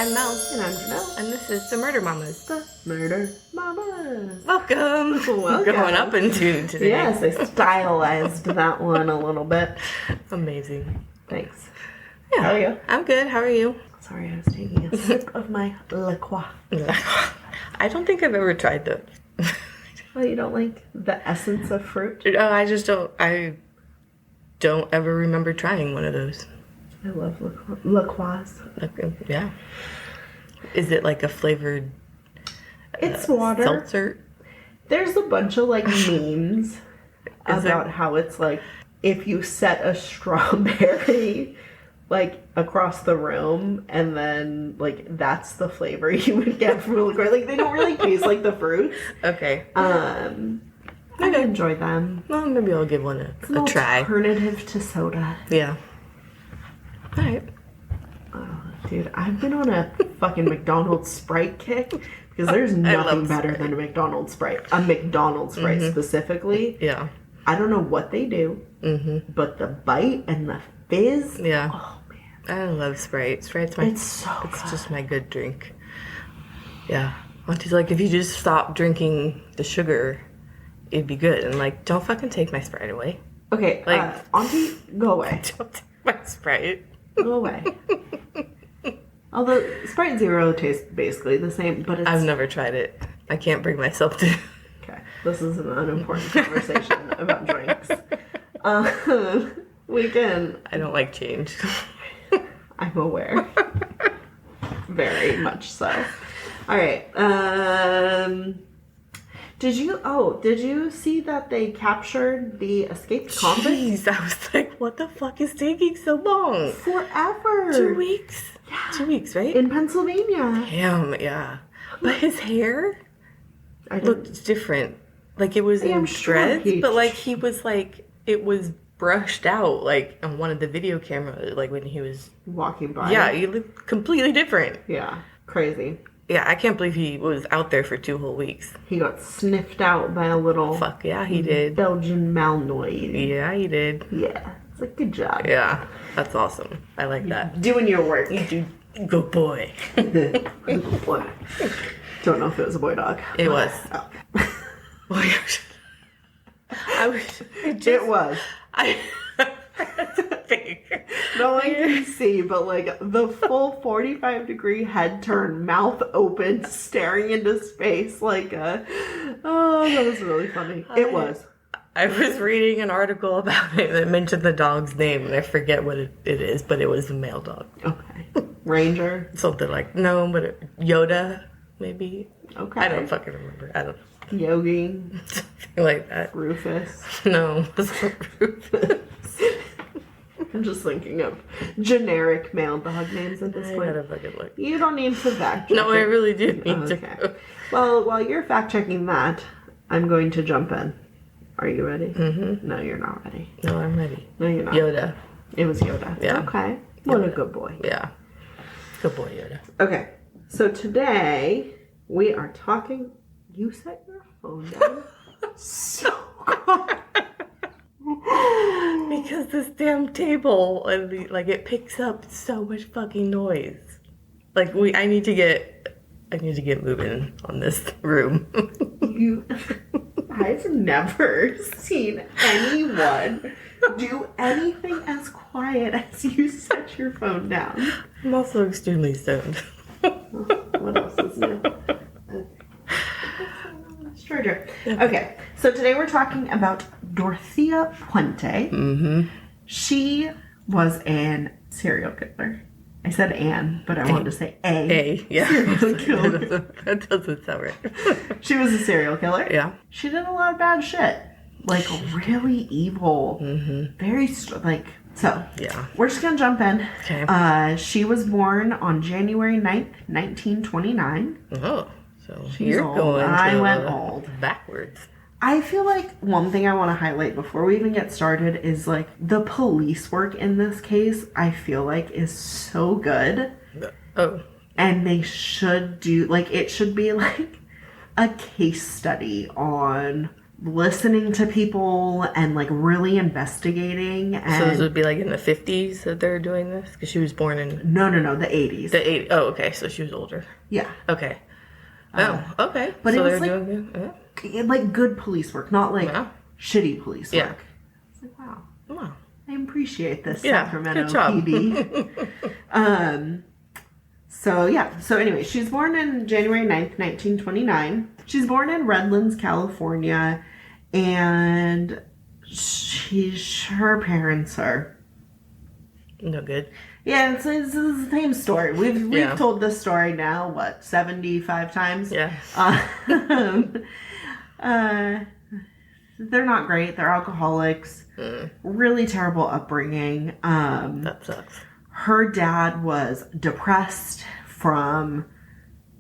I'm Mel. And I'm Janelle. And this is the Murder Mamas. The Murder Mamas. Welcome. Welcome. Going up in tune today. Yes, I stylized that one a little bit. Amazing. Thanks. Yeah. How are you? I'm good. How are you? Sorry, I was taking a sip of my La Croix. I don't think I've ever tried those. Oh, you don't like the essence of fruit? I just don't. I don't ever remember trying one of those. I love La Croix. Yeah. Is it like a flavored It's water. seltzer? There's a bunch of like memes about how it's like if you set a strawberry like across the room and then like that's the flavor you would get from a liqueur. Like they don't really taste like the fruits. Okay. I enjoy them. Well, maybe I'll give one a try. Alternative to soda. Yeah. All right. Oh, dude, I've been on a fucking McDonald's Sprite kick because there's nothing better Sprite. than a McDonald's Sprite. A McDonald's Sprite specifically. Yeah. I don't know what they do, but the bite and the fizz. Yeah. Oh man, I love Sprite. Sprite's it's good. just my good drink. Yeah. Auntie's like, if you just stop drinking the sugar, it'd be good. And like, don't fucking take my Sprite away. Okay, like- Auntie, go away. Don't take my Sprite. Go away. Although Sprite Zero tastes basically the same, but it's... I've never tried it. I can't bring myself to. Okay, this is an unimportant conversation about drinks. We can... I don't like change. I'm aware. Very much so. All right. Did you see that they captured the escaped convict? Jeez, I was like, what the fuck is taking so long? Forever. 2 weeks? Yeah. 2 weeks, right? In Pennsylvania. Damn, yeah. But his hair I didn't- looked different. Like it was Yeah, in I'm sure dreads, he- but like he was like, it was brushed out like on one of the video cameras, like when he was, walking by. yeah, he looked completely different. Yeah. Crazy. Yeah, I can't believe he was out there for 2 whole weeks. He got sniffed out by a little Fuck, yeah, he did. Belgian Malinois. Yeah, he did. Yeah. It's a good job. Yeah, that's awesome. I like that. Doing your work. Dude, good boy. Good boy. Don't know if it was a boy dog. It was. Oh. I was. It was. I. No one can see, but like the full 45-degree head turn, mouth open, staring into space like a... Oh, that was really funny. It was. I was reading an article about it that mentioned the dog's name, and I forget what it is, but it was a male dog. Okay. Ranger. Something like, no, but Yoda, maybe? Okay. I don't fucking remember. I don't Yogi. Something like that. Rufus. No, it's not Rufus. I'm just thinking of generic male dog names at this I point. gotta fucking look. You don't need to fact check. No, I really do need Okay. to. Well, while you're fact checking that, I'm going to jump in. Are you ready? Mm-hmm. No, you're not ready. No, I'm ready. No, you're not. Yoda. It was Yoda. Yeah. Okay. What a good boy. Yeah. Good boy, Yoda. Okay. So today we are talking. You set your phone down so quiet. Because this damn table, like, it picks up so much fucking noise. Like, I need to get moving on this room. I've never seen anyone do anything as quiet as you set your phone down. I'm also extremely stoned. What else is new? Charger. Okay, so today we're talking about Dorothea Puente. Mm-hmm. She was an serial killer. I said Anne, but I wanted to say a. Yeah. Serial killer. That doesn't sound right. She was a serial killer. Yeah. She did a lot of bad shit. Like, really evil. Mm-hmm. Very, so. Yeah. We're just gonna jump in. Okay. She was born on January 9th, 1929. Oh, so She's you're old. going I went old. backwards. I feel like one thing I want to highlight before we even get started is like the police work in this case, I feel like is so good. Oh. And they should do, like, it should be like a case study on listening to people and like really investigating. And so this would be like in the 50s that they're doing this? Because she was born in... No, the 80s. The 80s. Oh, okay. So she was older. Yeah. Okay. Oh, okay. But so it was they're like, doing good. like good police work, not like shitty police work. It's like, wow. I appreciate this, Sacramento PD. So anyway, she's born in January 9th, 1929. She's born in Redlands, California, and her parents are no good. Yeah, it's the same story. We've told this story now, 75 times? Yeah. They're not great. They're alcoholics. Really terrible upbringing. That sucks. Her dad was depressed from,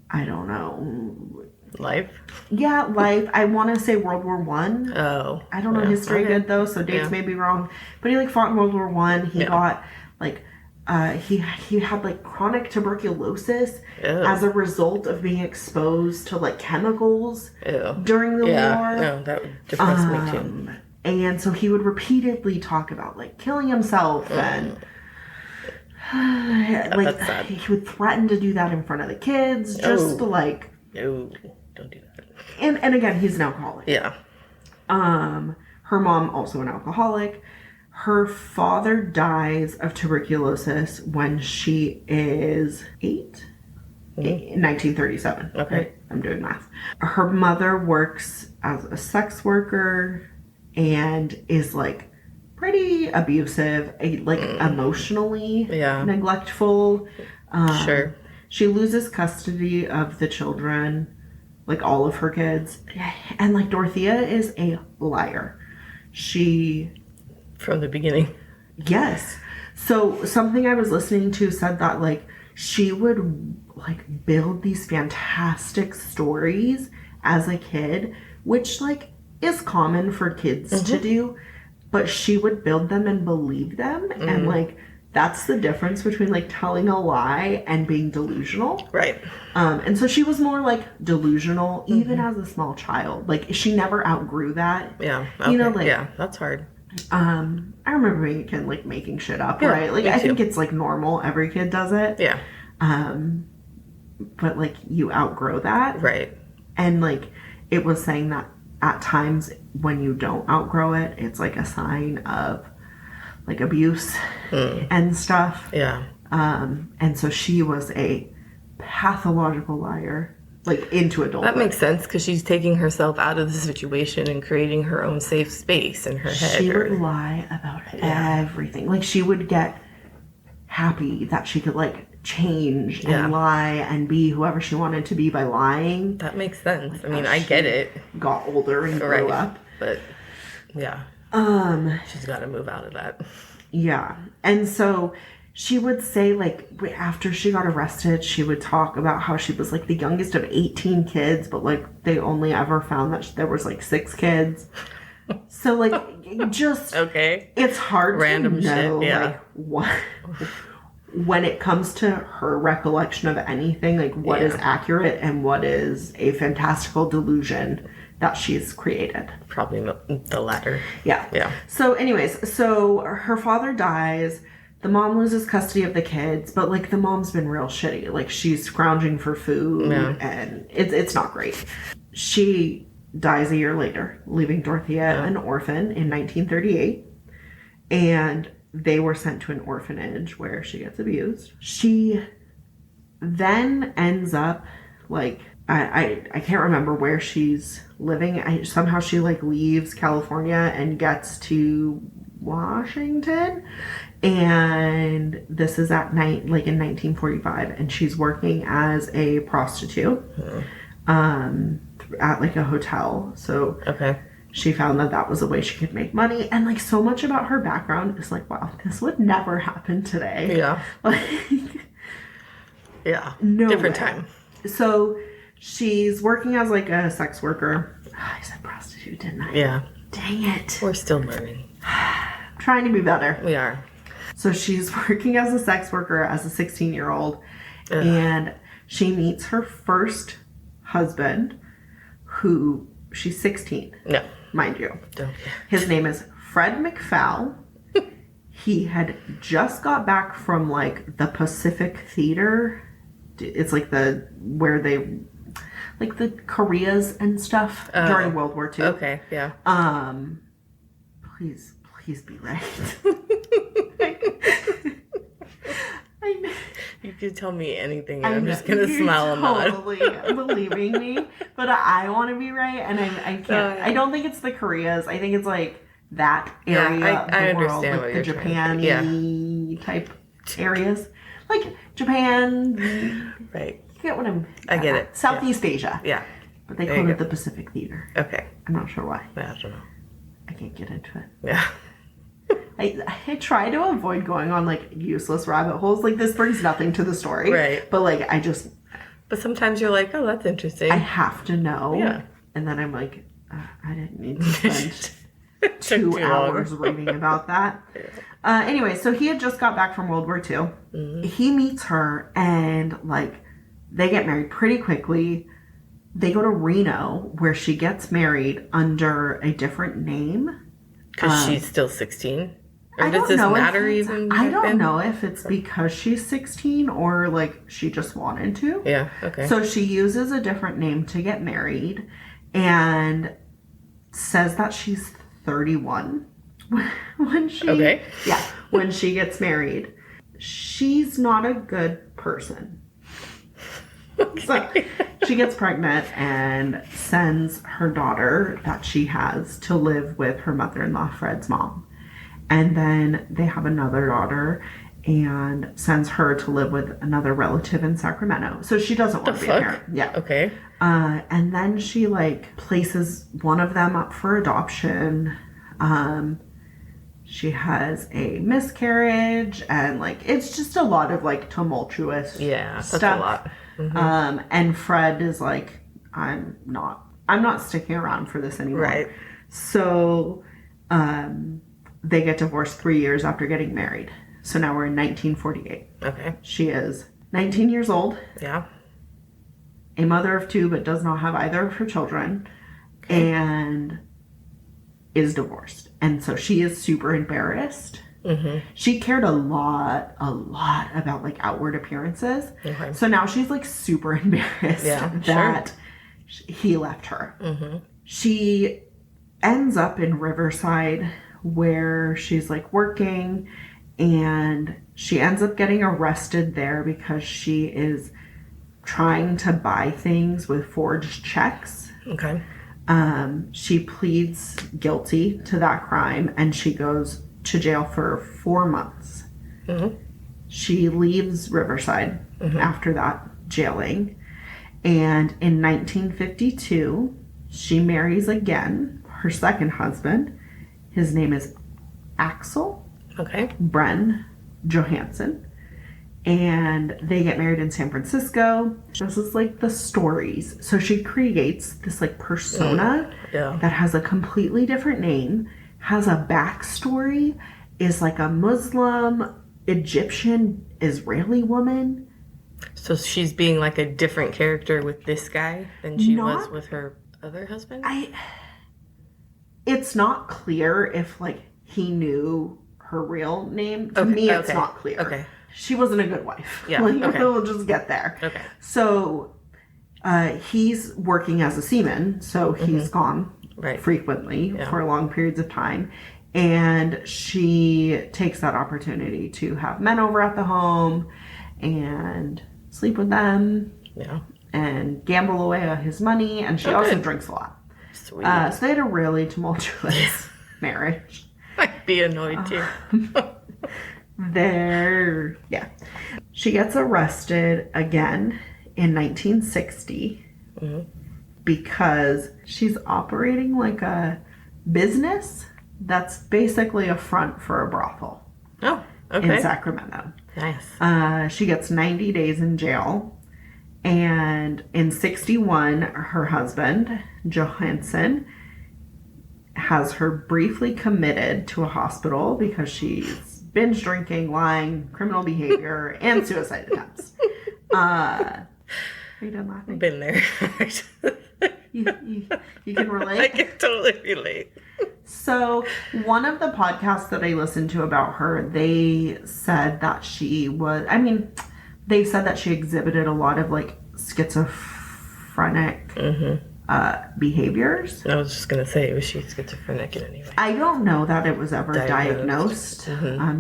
I don't know. Life? Yeah, life. I want to say World War One. Oh. I don't know history good, though, so dates may be wrong. But he, fought in World War One. He got, he had, chronic tuberculosis as a result of being exposed to, chemicals during the war. No, that would depress me, too. And so he would repeatedly talk about, killing himself and... That's sad. He would threaten to do that in front of the kids, just to No, don't do that. And again, he's an alcoholic. Yeah. Her mom, also an alcoholic. Her father dies of tuberculosis when she is 8. In 1937. Okay. Right? I'm doing math. Her mother works as a sex worker and is pretty abusive, emotionally neglectful. Sure. She loses custody of the children, all of her kids. And Dorothea is a liar. From the beginning. Yes. So something I was listening to said that she would build these fantastic stories as a kid, which is common for kids to do. But she would build them and believe them. And, that's the difference between, telling a lie and being delusional. Right. And so she was more, delusional, even as a small child. She never outgrew that. Yeah. Okay. Yeah, that's hard. I remember being a kid, making shit up, right? I think it's, normal. Every kid does it. Yeah. But, you outgrow that. Right. And, it was saying that at times when you don't outgrow it, it's a sign of abuse and stuff. Yeah. And so she was a pathological liar, into adulthood. That makes sense because she's taking herself out of the situation and creating her own safe space in her head. She would lie about everything. She would get happy that she could change and lie and be whoever she wanted to be by lying. That makes sense. I mean, I get it. Got older and grew up. But yeah. She's got to move out of that. Yeah. And so she would say, after she got arrested, she would talk about how she was, the youngest of 18 kids, but, they only ever found that there was, 6 kids. So, just... Okay. It's hard Random to know, shit, what... When it comes to her recollection of anything, what is accurate and what is a fantastical delusion that she's created. Probably the latter. Yeah. Yeah. So anyways, her father dies. The mom loses custody of the kids, but the mom's been real shitty. She's scrounging for food and it's not great. She dies a year later, leaving Dorothea an orphan in 1938. And they were sent to an orphanage where she gets abused. She then ends up I can't remember where she's living. Somehow she leaves California and gets to Washington, and this is at night, in 1945, and she's working as a prostitute at a hotel. So she found that was a way she could make money, and so much about her background is wow, this would never happen today. Yeah. Yeah. No different way. Time. So she's working as a sex worker. I said prostitute, didn't I? Yeah. Dang it. We're still learning. Trying to be better. We are. So she's working as a sex worker as a 16-year-old, and she meets her first husband, who she's 16. Yeah. mind you. Don't. His name is Fred McFall. He had just got back from like the Pacific Theater. It's like where they like the Koreas and stuff during World War II. Okay, yeah. Please be right. You could tell me anything and I'm just gonna smile and nod. Totally believing me, but I want to be right, and I can't. I don't think it's the Koreas. I think it's like that area of the world, like the Japan type areas, like Japan. Right. You get what I get it. Southeast Asia. Yeah. But they call it the Pacific Theater. Okay. I'm not sure why. I don't know. I can't get into it. Yeah. I try to avoid going on like useless rabbit holes. Like this brings nothing to the story. Right. But like But sometimes you're like, oh, that's interesting. I have to know. Yeah. And then I'm like, I didn't need to spend 2 hours reading about that. Anyway, so he had just got back from World War II. Mm-hmm. He meets her and like they get married pretty quickly. They go to Reno where she gets married under a different name. Because she's still 16? Or I does this matter even? I don't know if it's because she's 16 or like she just wanted to. Yeah, okay. So she uses a different name to get married and says that she's 31 when she when she gets married. She's not a good person. Okay. So she gets pregnant and sends her daughter that she has to live with her mother-in-law, Fred's mom. And then they have another daughter and sends her to live with another relative in Sacramento. So she doesn't want to be a parent. Yeah. Okay. And then she like places one of them up for adoption. She has a miscarriage and like it's just a lot of like tumultuous stuff. That's a lot. Mm-hmm. And Fred is like, I'm not sticking around for this anymore. Right. So they get divorced 3 years after getting married. So now we're in 1948. Okay. She is 19 years old. Yeah. A mother of 2, but does not have either of her children. Okay. And is divorced. And so she is super embarrassed. Mm-hmm. She cared a lot about like outward appearances. Okay. So now she's like super embarrassed that he left her. Mm-hmm. She ends up in Riverside where she's like working, and she ends up getting arrested there because she is trying to buy things with forged checks. Okay. She pleads guilty to that crime and she goes to jail for 4 months. Mm-hmm. She leaves Riverside after that jailing. And in 1952, she marries again, her second husband. His name is Axel Bren Johansson. And they get married in San Francisco. This is like the stories. So she creates this like persona that has a completely different name, has a backstory, is like a Muslim, Egyptian, Israeli woman. So she's being like a different character with this guy than she was with her other husband? It's not clear if like he knew her real name. To me, it's not clear. Okay. She wasn't a good wife. Yeah. We'll just get there. Okay. So he's working as a seaman, so he's gone frequently for long periods of time. And she takes that opportunity to have men over at the home and sleep with them. Yeah. And gamble away his money. And she also drinks a lot. Sweet. So they had a really tumultuous marriage. I'd be annoyed too. She gets arrested again in 1960 because she's operating like a business that's basically a front for a brothel. Oh, okay. In Sacramento. Nice. She gets 90 days in jail. And in 61, her husband, Johansson, has her briefly committed to a hospital because she's binge drinking, lying, criminal behavior, and suicide attempts. Are you done laughing? Been there. You can I relate? can totally relate. So, one of the podcasts that I listened to about her, they said that she was, they said that she exhibited a lot of like schizophrenic behaviors. I was just going to say, was she schizophrenic in any way? I don't know that it was ever diagnosed,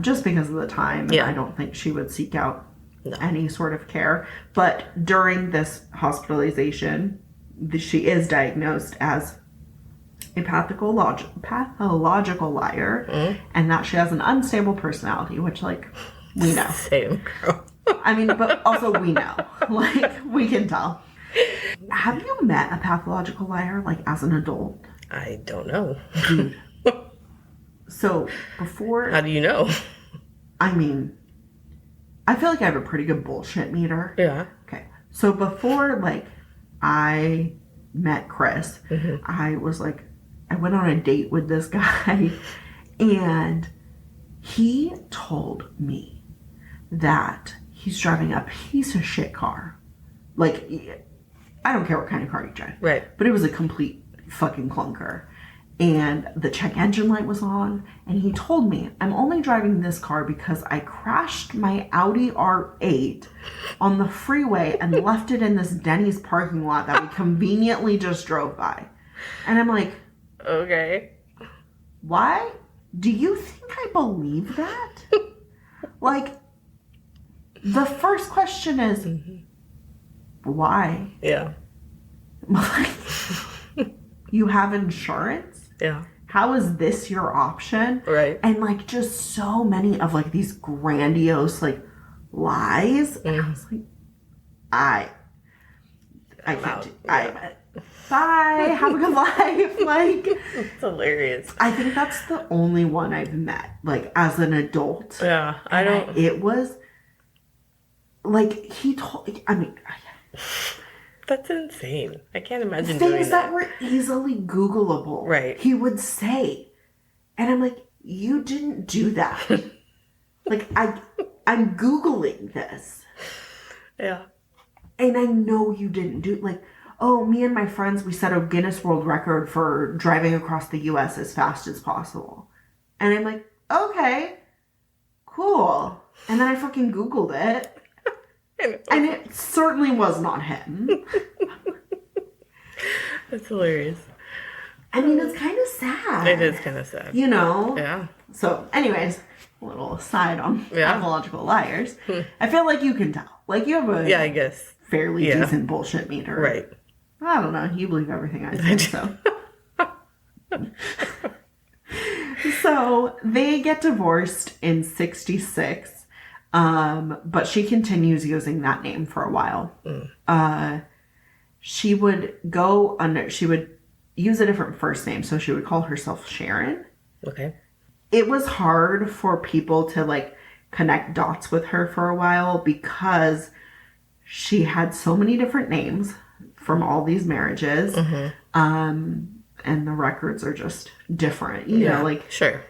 just because of the time. Yeah. I don't think she would seek out any sort of care. But during this hospitalization, she is diagnosed as a pathological liar, and that she has an unstable personality, which, like, we know. Same, girl. But also we know. Like, we can tell. Have you met a pathological liar, like, as an adult? I don't know. Dude. So, before... How do you know? I feel like I have a pretty good bullshit meter. Yeah. Okay. So, before, like, I met Chris, I was, like, I went on a date with this guy, and he told me that he's driving a piece of shit car. Like, I don't care what kind of car you drive. Right. But it was a complete fucking clunker. And the check engine light was on. And he told me, I'm only driving this car because I crashed my Audi R8 on the freeway and left it in this Denny's parking lot that we conveniently just drove by. And I'm like, okay. why? Do you think I believe that? Like, the first question is, why? Yeah. Like, you have insurance? Yeah. How is this your option? Right. And, like, just so many of, like, these grandiose, like, lies. And I was like, I can't do bye, have a good life. Like, it's hilarious. I think that's the only one I've met, like, as an adult. Yeah, It was, like, he told, That's insane. I can't imagine doing that. Things that were easily Googleable. Right. He would say. And I'm like, you didn't do that. Like, I'm Googling this. Yeah. And I know you didn't do, like, oh, me and my friends, we set a Guinness World Record for driving across the U.S. as fast as possible. And I'm like, okay, cool. And then I fucking Googled it. And it certainly was not him. That's hilarious. It's kind of sad. It is kind of sad. You know? Yeah. So, anyways, a little aside on pathological liars. I feel like you can tell. Like, you have a I guess. fairly decent bullshit meter. Right. I don't know. You believe everything I say, so. So, they get divorced in 1966. But she continues using that name for a while. She would use a different first name, so she would call herself Sharon. Okay. It was hard for people to, like, connect dots with her for a while because she had so many different names from all these marriages. And the records are just different. You know, like... Sure.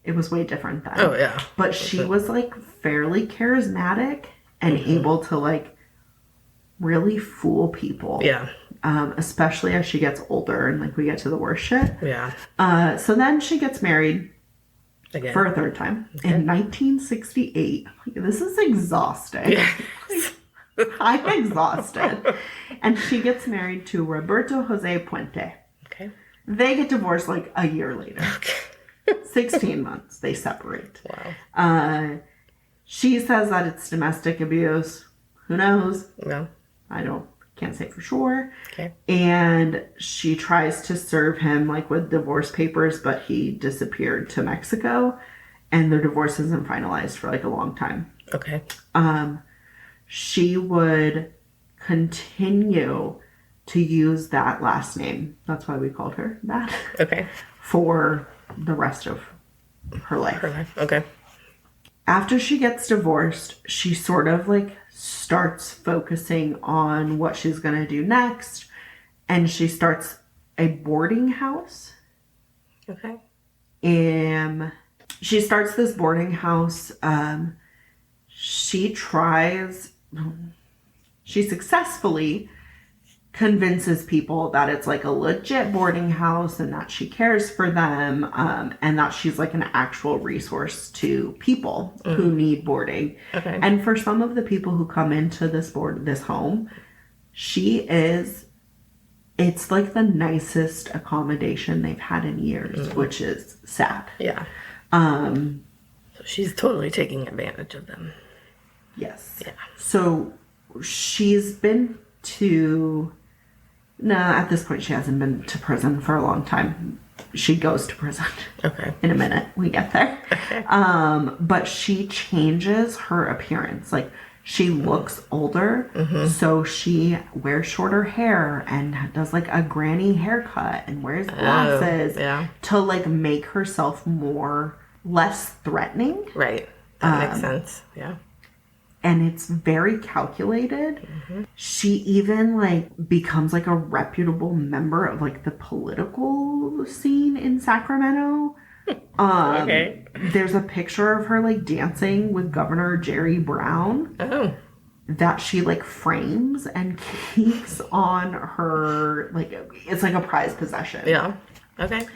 It was way different then. Oh, yeah. But she was, like, fairly charismatic and able to, like, really fool people. Yeah. Especially as she gets older and, like, we get to the worst shit. Yeah. So then she gets married Again. for a third time in 1968. This is exhausting. Yeah. I'm exhausted. And she gets married to Roberto Jose Puente. Okay. They get divorced, like, a year later. Okay. 16 months. They separate. Wow. She says that it's domestic abuse. Who knows? No. Can't say for sure. Okay. And she tries to serve him, like, with divorce papers, but he disappeared to Mexico. And their divorce isn't finalized for, like, a long time. Okay. She would continue to use that last name. That's why we called her that. Okay. For the rest of her life. Okay. After she gets divorced, she sort of, like, starts focusing on what she's going to do next. And she starts a boarding house. Okay. She starts this boarding house. She successfully convinces people that it's like a legit boarding house and that she cares for them, and that she's like an actual resource to people who need boarding. Okay. And for some of the people who come into this home, it's like the nicest accommodation they've had in years, which is sad. Yeah. So she's totally taking advantage of them. Yes. Yeah. So she's been to... No, at this point she hasn't been to prison for a long time. She goes to prison. Okay. In a minute, we get there. Okay. But she changes her appearance. Like, she looks older, so she wears shorter hair and does like a granny haircut and wears glasses to like make herself less threatening. Right. That makes sense. Yeah. And it's very calculated. She even like becomes like a reputable member of like the political scene in Sacramento. Okay. There's a picture of her like dancing with Governor Jerry Brown. Oh. That she like frames and keeps on her, like, it's like a prized possession. Yeah. Okay.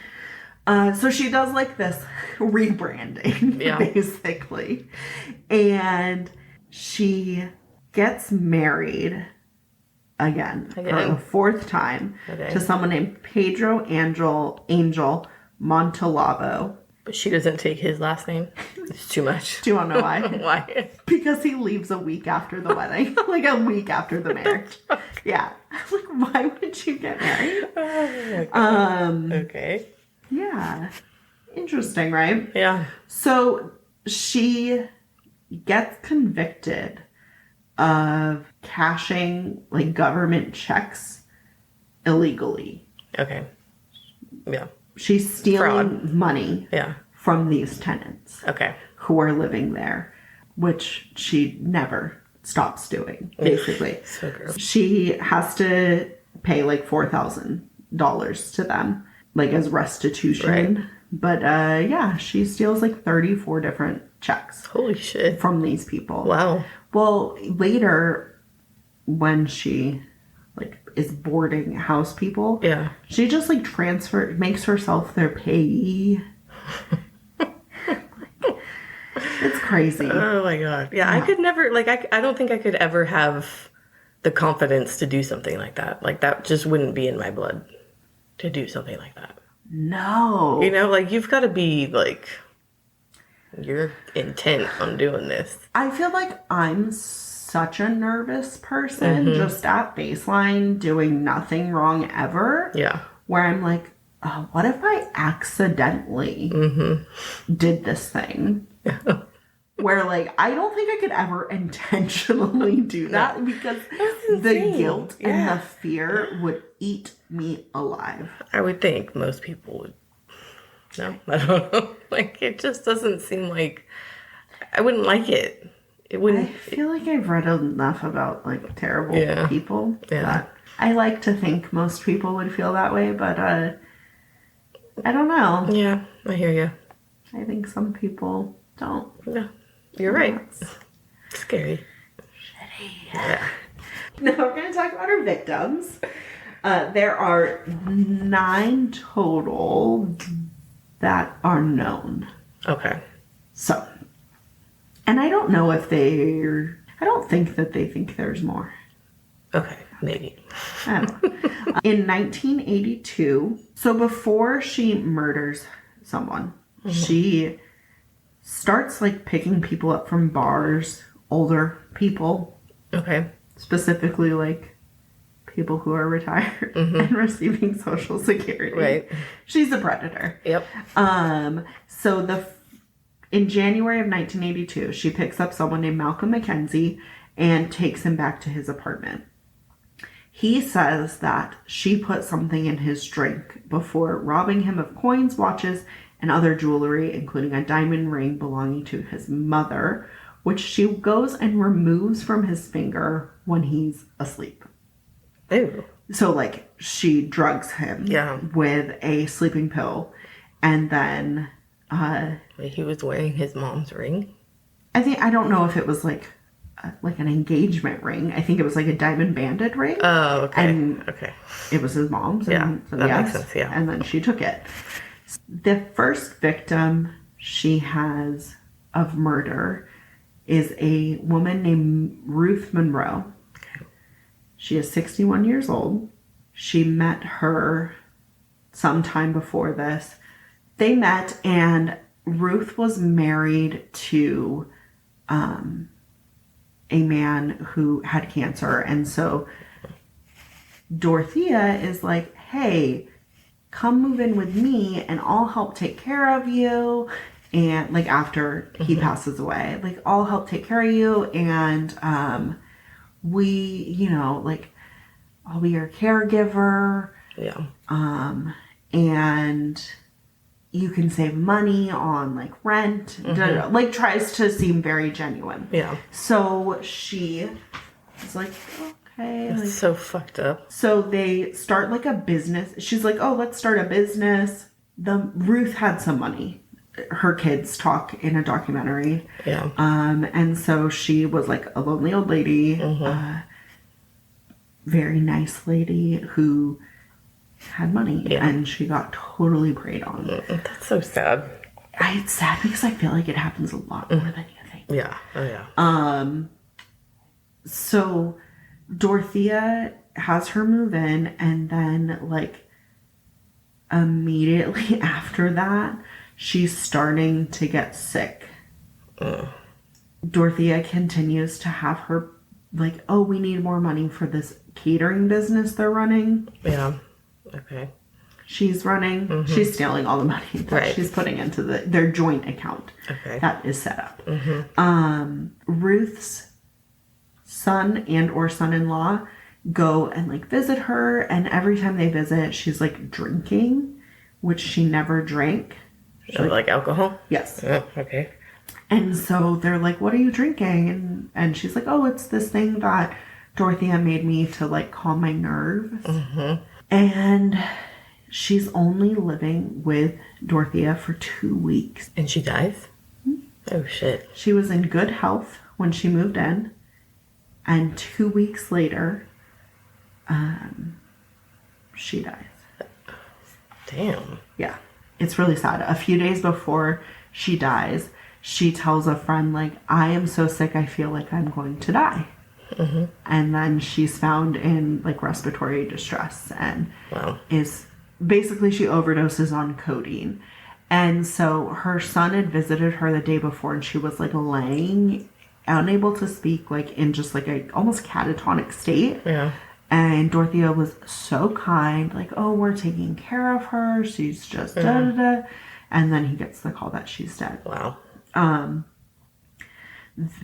So she does like this rebranding, basically. And she gets married again. For the fourth time to someone named Pedro Angel Montalavo. But she doesn't take his last name. It's too much. Do you want to know why? Why? Because he leaves a week after the wedding. Like a week after the marriage. Yeah. Like, why would you get married? Okay. Yeah. Interesting, right? Yeah. So she gets convicted of cashing like government checks illegally. Okay. Yeah. She's stealing money from these tenants. Okay. Who are living there, which she never stops doing, basically. So gross. She has to pay like $4,000 to them, like as restitution. Right. But yeah, she steals like 34 different checks. Holy shit. From these people. Wow. Well, later, when she like is boarding house people, she just like makes herself their payee. It's crazy. Oh my god. Yeah, I could never, like, I don't think I could ever have the confidence to do something like that. Like, that just wouldn't be in my blood to do something like that. No. You know, like, you've got to be, like, you're intent on doing this. I feel like I'm such a nervous person, just at baseline, doing nothing wrong ever. Yeah. Where I'm like, oh, what if I accidentally did this thing? Where, like, I don't think I could ever intentionally do that because the guilt and the fear would eat me alive. I would think most people would. No, I don't know. Like, it just doesn't seem like... I wouldn't like it. It wouldn't... I feel like I've read enough about, like, terrible people that I like to think most people would feel that way, but I don't know. Yeah, I hear you. I think some people don't. Yeah, you're right. Scary. Shitty. Yeah. Now we're going to talk about our victims. There are 9 total that are known. Okay. So, and I don't know if I don't think that they think there's more. Okay, maybe. I don't know. In 1982, so before she murders someone, she starts like picking people up from bars, older people. Okay. Specifically like people who are retired and receiving Social Security. Right. She's a predator. Yep. So in January of 1982, she picks up someone named Malcolm McKenzie and takes him back to his apartment. He says that she put something in his drink before robbing him of coins, watches, and other jewelry, including a diamond ring belonging to his mother, which she goes and removes from his finger when he's asleep. Ew. So, like, she drugs him with a sleeping pill, and then... he was wearing his mom's ring? I don't know if it was, like, like an engagement ring. I think it was like a diamond banded ring. Oh, okay. And okay. it was his mom's. Yeah, So that makes sense, yeah. And then she took it. The first victim she has of murder is a woman named Ruth Monroe. Okay. She is 61 years old. She met her sometime before this. They met, and Ruth was married to a man who had cancer. And so Dorothea is like, hey, come move in with me and I'll help take care of you. And like after he passes away, like I'll help take care of you. And we, you know, like I'll be your caregiver. Yeah. And you can save money on like rent. Like tries to seem very genuine. Yeah. So she is like, okay. That's like, so fucked up. So they start like a business. She's like, oh, let's start a business. Ruth had some money. Her kids talk in a documentary. Yeah. And so she was like a lonely old lady, very nice lady who had money, and she got totally preyed on. That's so sad. It's sad because I feel like it happens a lot more than you think. Yeah. Oh yeah. So Dorothea has her move in, and then like immediately after that, she's starting to get sick. Dorothea continues to have her like, oh, we need more money for this catering business they're running. Yeah. Okay. She's running. She's stealing all the money that she's putting into their joint account. Okay. That is set up. Ruth's son and or son-in-law go and like visit her, and every time they visit, she's like drinking, which she never drank. Like alcohol? Yes. Oh, okay. And so they're like, what are you drinking? And she's like, oh, it's this thing that Dorothea made me to like calm my nerves. And she's only living with Dorothea for 2 weeks. And she dies? Oh, shit. She was in good health when she moved in. And 2 weeks later, she dies. Damn. Yeah. It's really sad. A few days before she dies, she tells a friend, like, I am so sick, I feel like I'm going to die. And then she's found in, like, respiratory distress and is... Basically, she overdoses on codeine. And so her son had visited her the day before, and she was, like, laying, unable to speak, like, in just, like, a almost catatonic state. Yeah. And Dorothea was so kind, like, oh, we're taking care of her. She's just da-da-da. And then he gets the call that she's dead. Wow.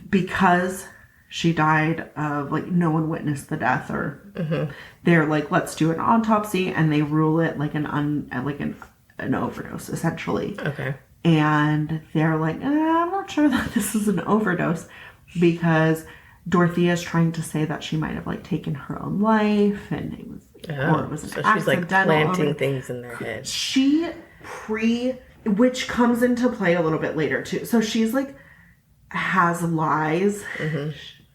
Because she died of, like, no one witnessed the death, or they're like, let's do an autopsy, and they rule it like an overdose, essentially. Okay. And they're like, I'm not sure that this is an overdose, because Dorothea's trying to say that she might have like taken her own life, and it was or it was an accidental. She's like planting things in their head. Which comes into play a little bit later too. So she's like has lies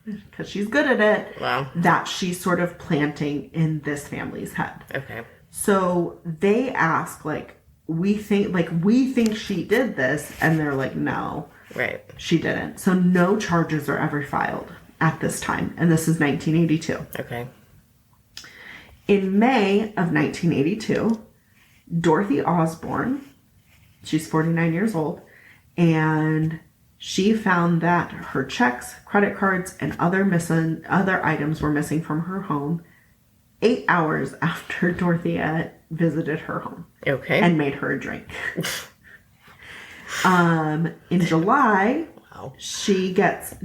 because she's good at it. Wow. That she's sort of planting in this family's head. Okay. So they ask like, we think she did this, and they're like, no, right, she didn't. So no charges are ever filed at this time, and this is 1982. Okay. In May of 1982, Dorothy Osborne, she's 49 years old, and she found that her checks, credit cards, and other items were missing from her home 8 hours after Dorothea visited her home. Okay. And made her a drink. In July, wow.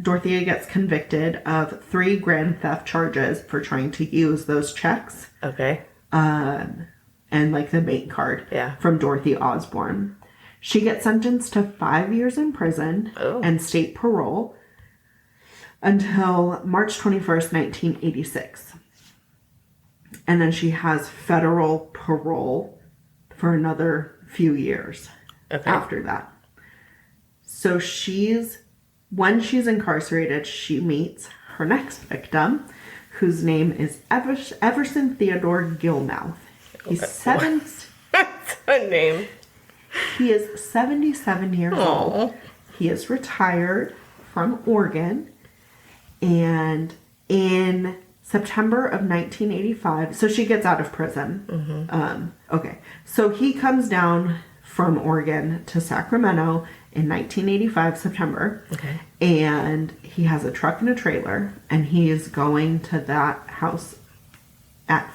Dorothea gets convicted of 3 grand theft charges for trying to use those checks. Okay. And like the bank card. Yeah. From Dorothy Osborne. She gets sentenced to 5 years in prison and state parole until March 21st, 1986. And then she has federal parole for another few years after that. So she's When she's incarcerated, she meets her next victim, whose name is Everson Theodore Gilmouth. He's That's a name. He is 77 years old. He is retired from Oregon. And in September of 1985, so she gets out of prison. Okay. So he comes down from Oregon to Sacramento in 1985, September. Okay. And he has a truck and a trailer. And he is going to that house at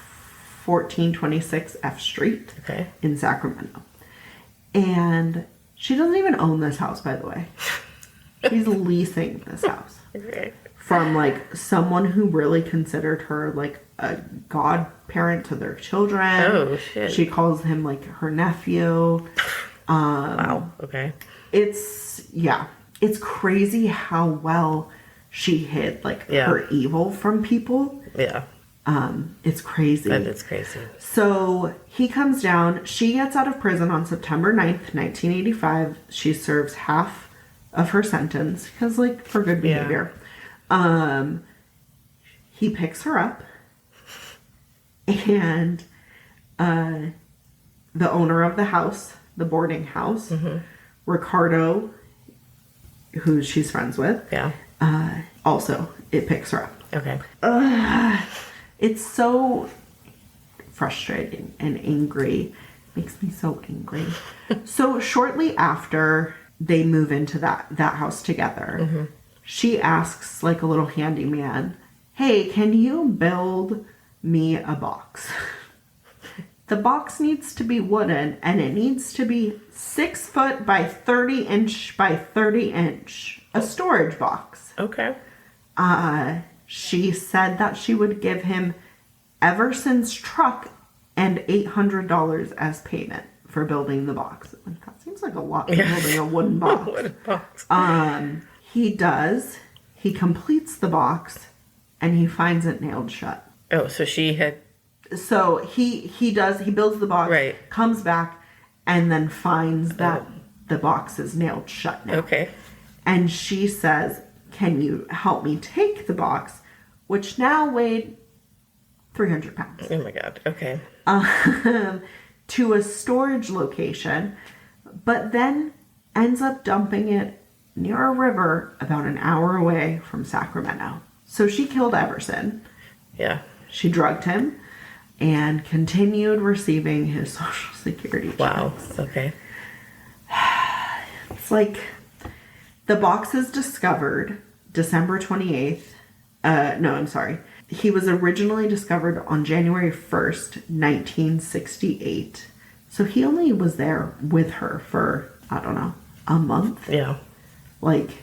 1426 F Street in Sacramento. And she doesn't even own this house, by the way. He's leasing this house from like someone who really considered her like a godparent to their children. Oh, shit. She calls him like her nephew. Wow. Okay. It's crazy how well she hid like her evil from people. Yeah. It's crazy. That is crazy. So he comes down. She gets out of prison on September 9th, 1985. She serves half of her sentence because, like, for good behavior. He picks her up. And the owner of the house, the boarding house, Ricardo, who she's friends with, also, it picks her up. Okay. It's so frustrating and angry. Makes me so angry. So shortly after they move into that house together, she asks like a little handyman, "Hey, can you build me a box?" The box needs to be wooden and it needs to be 6 foot by 30 inch by 30 inch. A storage box. Okay. She said that she would give him Everson's truck and $800 as payment for building the box. Like, that seems like a lot for building a wooden box. Wooden box. He does. He completes the box and he finds it nailed shut. Oh, so she had... So he builds the box, comes back, and then finds that the box is nailed shut now. Okay. And she says, "Can you help me take the box?" Which now weighed 300 pounds. Oh my God. Okay. To a storage location, but then ends up dumping it near a river about an hour away from Sacramento. So she killed Everson. Yeah. She drugged him and continued receiving his Social Security checks. Wow. Okay. It's like the box is discovered December 28th. No, I'm sorry. He was originally discovered on January 1st, 1968. So he only was there with her for, I don't know, a month. Yeah. Like,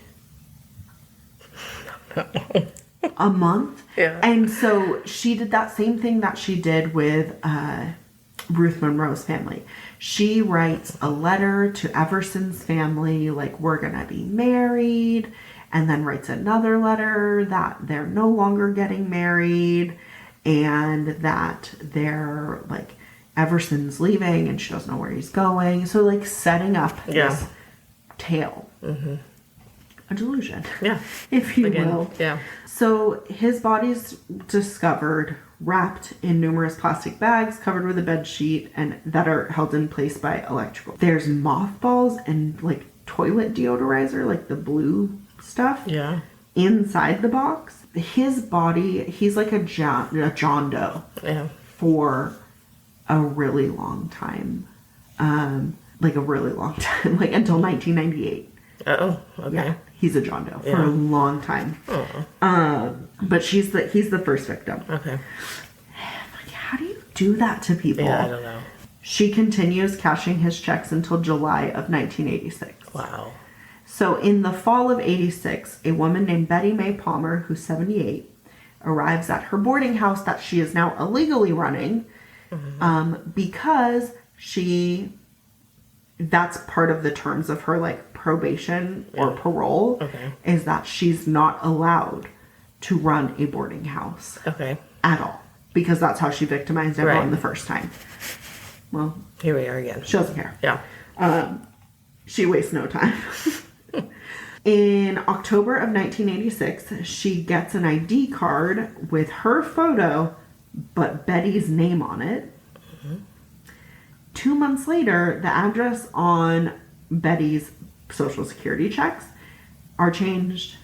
a month. Yeah. And so she did that same thing that she did with Ruth Monroe's family. She writes a letter to Everson's family, like, "We're gonna be married," and then writes another letter that they're no longer getting married and that they're like Everson's leaving and she doesn't know where he's going. So like setting up this tale. A delusion. Yeah. If you will. Yeah. So his body's discovered wrapped in numerous plastic bags covered with a bed sheet and that are held in place by electrical. There's mothballs and like toilet deodorizer, like the blue stuff. Yeah. Inside the box. His body, he's like a John Doe. Yeah. For a really long time. Like a really long time. Like until 1998. Oh, okay. Yeah, he's a John Doe for a long time. Oh. But he's the first victim. Okay. Like, how do you do that to people? Yeah, I don't know. She continues cashing his checks until July of 1986. Wow. So in the fall of 86, a woman named Betty Mae Palmer, who's 78, arrives at her boarding house that she is now illegally running because that's part of the terms of her like probation or parole is that she's not allowed to run a boarding house at all because that's how she victimized everyone the first time. Well, here we are again. She doesn't care. Yeah. She wastes no time. In October of 1986, she gets an ID card with her photo, but Betty's name on it. 2 months later, the address on Betty's Social Security checks are changed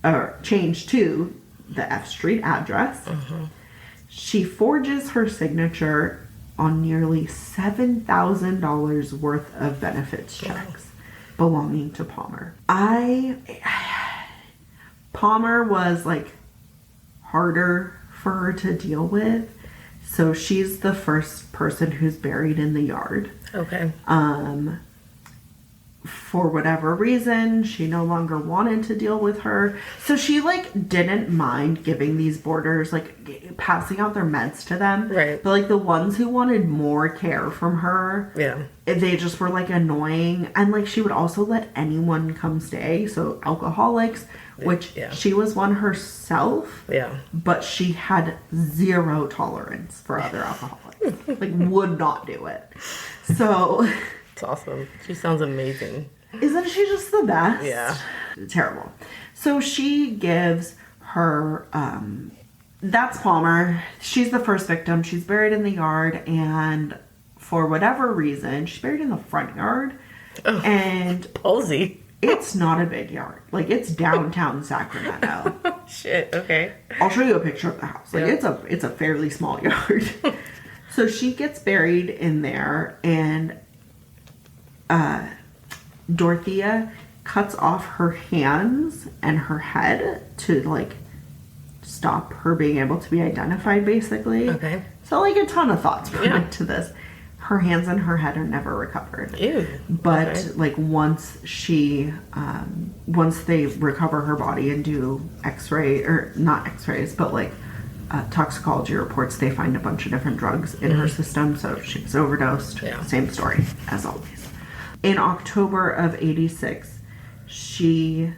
to the F Street address. She forges her signature on nearly $7,000 worth of benefits checks belonging to Palmer. Palmer was like harder for her to deal with, so she's the first person who's buried in the yard. Okay. For whatever reason, she no longer wanted to deal with her. So she, like, didn't mind giving these boarders, like, passing out their meds to them. Right. But, like, the ones who wanted more care from her, Yeah. they just were, like, annoying. And, like, she would also let anyone come stay. So alcoholics, which she was one herself. Yeah. But she had zero tolerance for other alcoholics. Like, would not do it. So... It's awesome. She sounds amazing. Isn't she just the best? Yeah. Terrible. So she gives her, that's Palmer. She's the first victim. She's buried in the yard, and for whatever reason, she's buried in the front yard. Oh, and palsy. It's not a big yard. Like, it's downtown Sacramento. Shit, okay. I'll show you a picture of the house. Like, it's a fairly small yard. So she gets buried in there, and Dorothea cuts off her hands and her head to, like, stop her being able to be identified, basically. Okay. So, like, a ton of thoughts put into this. Her hands and her head are never recovered. Ew. But, like, once they recover her body and do x-ray, or not x-rays, but, like, toxicology reports, they find a bunch of different drugs in her system, so she was overdosed. Yeah. Same story, as always. In October of 86, she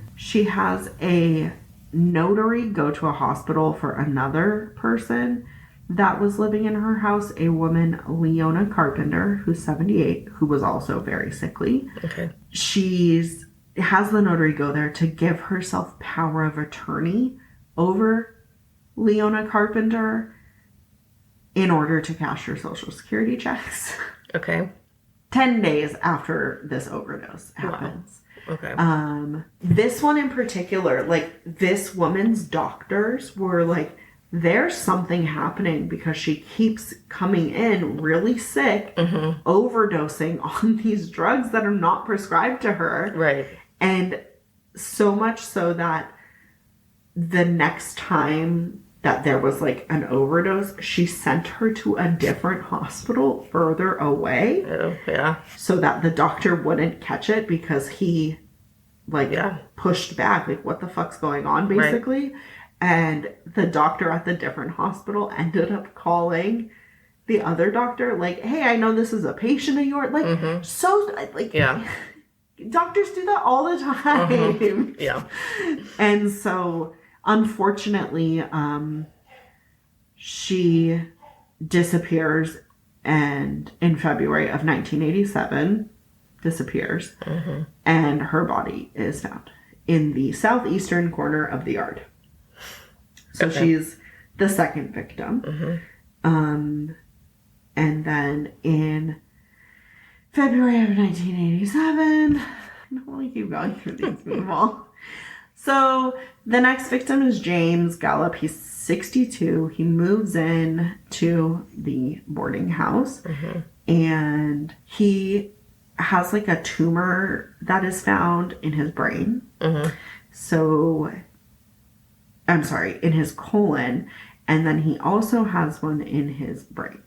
has a notary go to a hospital for another person that was living in her house, a woman, Leona Carpenter, who's 78, who was also very sickly. Okay. She's has the notary go there to give herself power of attorney over Leona Carpenter in order to cash her Social Security checks. Okay. 10 days after this overdose happens. Wow. Okay. This one in particular, like, this woman's doctors were like, there's something happening because she keeps coming in really sick, overdosing on these drugs that are not prescribed to her. Right. And so much so that the next time that there was, like, an overdose, she sent her to a different hospital further away. Oh, yeah. So that the doctor wouldn't catch it because he, like, pushed back. Like, what the fuck's going on, basically? Right. And the doctor at the different hospital ended up calling the other doctor, like, hey, I know this is a patient of yours. Like, so, like, doctors do that all the time. Yeah. And so... unfortunately, she disappears, and in February of 1987, disappears, and her body is found in the southeastern corner of the yard. So she's the second victim. And then in February of 1987, I don't want to keep going through these people. So the next victim is James Gallup. He's 62. He moves in to the boarding house, and he has, like, a tumor that is found in his brain. So, I'm sorry, in his colon, and then he also has one in his brain.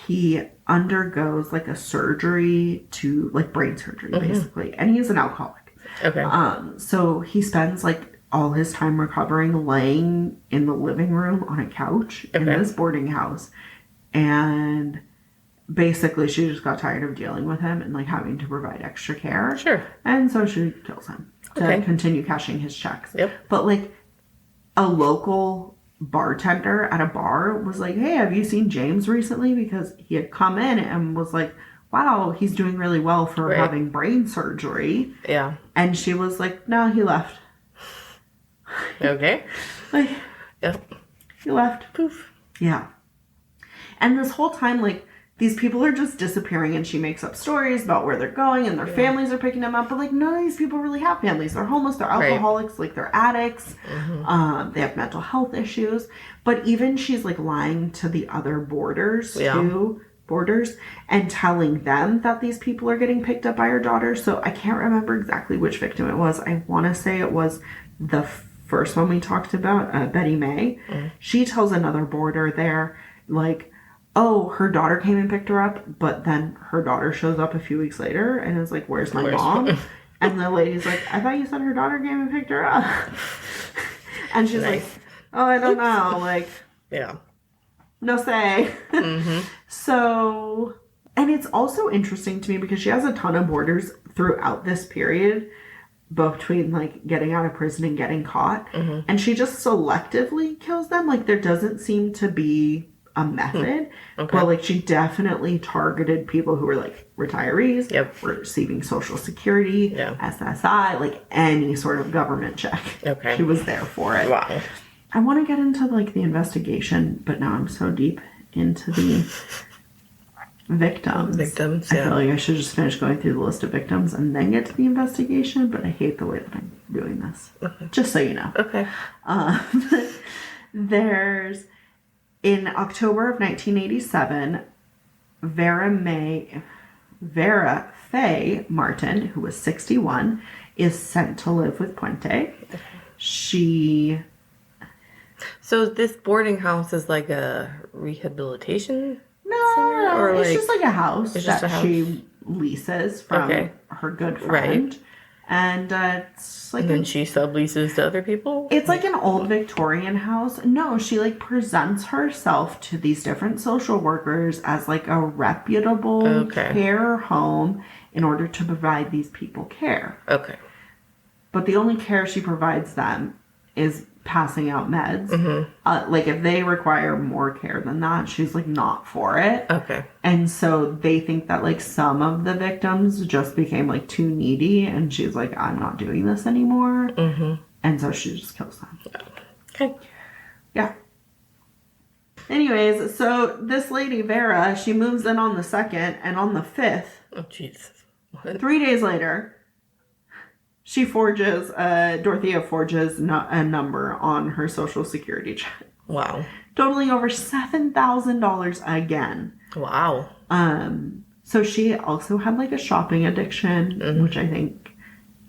He undergoes, like, a surgery to, like, brain surgery, basically, and he's an alcoholic. Okay. So he spends, like, all his time recovering laying in the living room on a couch in this boarding house. And basically she just got tired of dealing with him and, like, having to provide extra care. Sure. And so she kills him to continue cashing his checks. Yep. But, like, a local bartender at a bar was like, hey, have you seen James recently? Because he had come in and was like, wow, he's doing really well for Right. having brain surgery. Yeah. And she was like, no, he left. Okay. Like, Yep. he left. Poof. Yeah. And this whole time, like, these people are just disappearing, and she makes up stories about where they're going, and their families are picking them up. But, like, none of these people really have families. They're homeless, they're alcoholics, like, they're addicts. They have mental health issues. But even she's, like, lying to the other boarders, and telling them that these people are getting picked up by her daughter. So I can't remember exactly which victim it was. I want to say it was the first one we talked about, Betty May. She tells another boarder there, like, oh, her daughter came and picked her up, but then her daughter shows up a few weeks later and is like, where's my mom? And the lady's like, I thought you said her daughter came and picked her up. And she's like, oh, I don't know. Like, yeah. No say. So, and it's also interesting to me because she has a ton of boarders throughout this period between like getting out of prison and getting caught. And she just selectively kills them. Like, there doesn't seem to be a method. But like, she definitely targeted people who were like retirees, receiving Social Security, SSI, like any sort of government check. She was there for it. Wow. I want to get into like the investigation, but now I'm so deep into the victims. I feel like I should just finish going through the list of victims and then get to the investigation, but I hate the way that I'm doing this. Just so you know. There's, in October of 1987, Vera Faye Martin, who was 61, is sent to live with Puente. So this boarding house is like a rehabilitation center? Or it's like, just like a house that she leases from her good friend. And it's like... And then she subleases to other people? It's like an old Victorian house. No, she like presents herself to these different social workers as like a reputable care home in order to provide these people care. But the only care she provides them is passing out meds. Like, if they require more care than that, she's like not for it. And so they think that like some of the victims just became like too needy, and she's like, I'm not doing this anymore. And so she just kills them. Yeah. Anyways, so this lady Vera, she moves in on the 2nd, and on the 5th, oh Jesus, 3 days later, she forges, Dorothea forges a number on her Social Security check. Wow. Totaling over $7,000 again. Wow. So she also had like a shopping addiction, which I think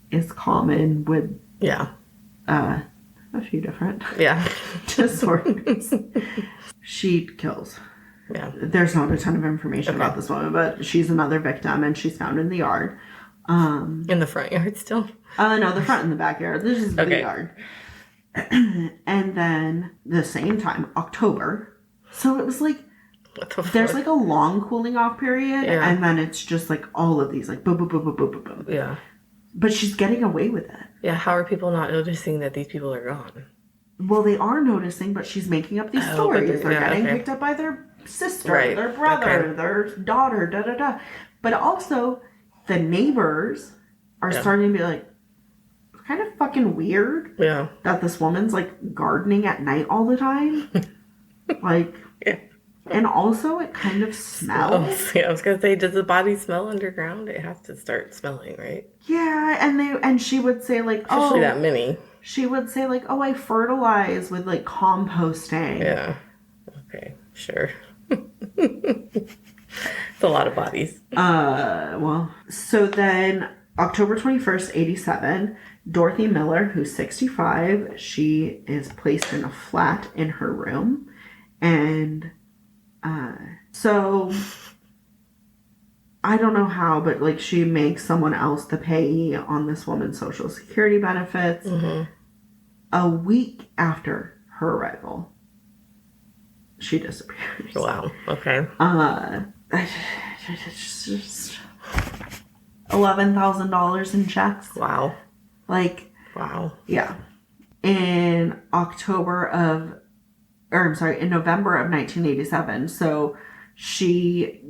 is common with a few different disorders. She kills. There's not a ton of information about this woman, but she's another victim, and she's found in the yard. In the front yard still? No, the front and the backyard. This is the yard. And then the same time, October. So it was like, there's like a long cooling off period, and then it's just like all of these, like boom, boom, boom, boom, boom, boom, boom. Yeah. But she's getting away with it. Yeah, how are people not noticing that these people are gone? Well, they are noticing, but she's making up these stories. They're getting picked up by their sister, their brother, their daughter, da-da-da. But also, the neighbors are starting to be like, it's kind of fucking weird that this woman's like gardening at night all the time. Like, and also it kind of smells. I was gonna say, does the body smell underground? It has to start smelling, right? Yeah, and she would say like, especially that many. She would say like, oh, I fertilize with like composting. Yeah. Okay. Sure. It's a lot of bodies. Well, so then October 21st, 87, Dorothy Miller, who's 65, she is placed in a flat in her room. And so I don't know how, but like she makes someone else the payee on this woman's Social Security benefits. A week after her arrival, she disappears. Wow. Okay. Just $11,000 in checks. Wow. Like, wow. Yeah. In November of 1987. So she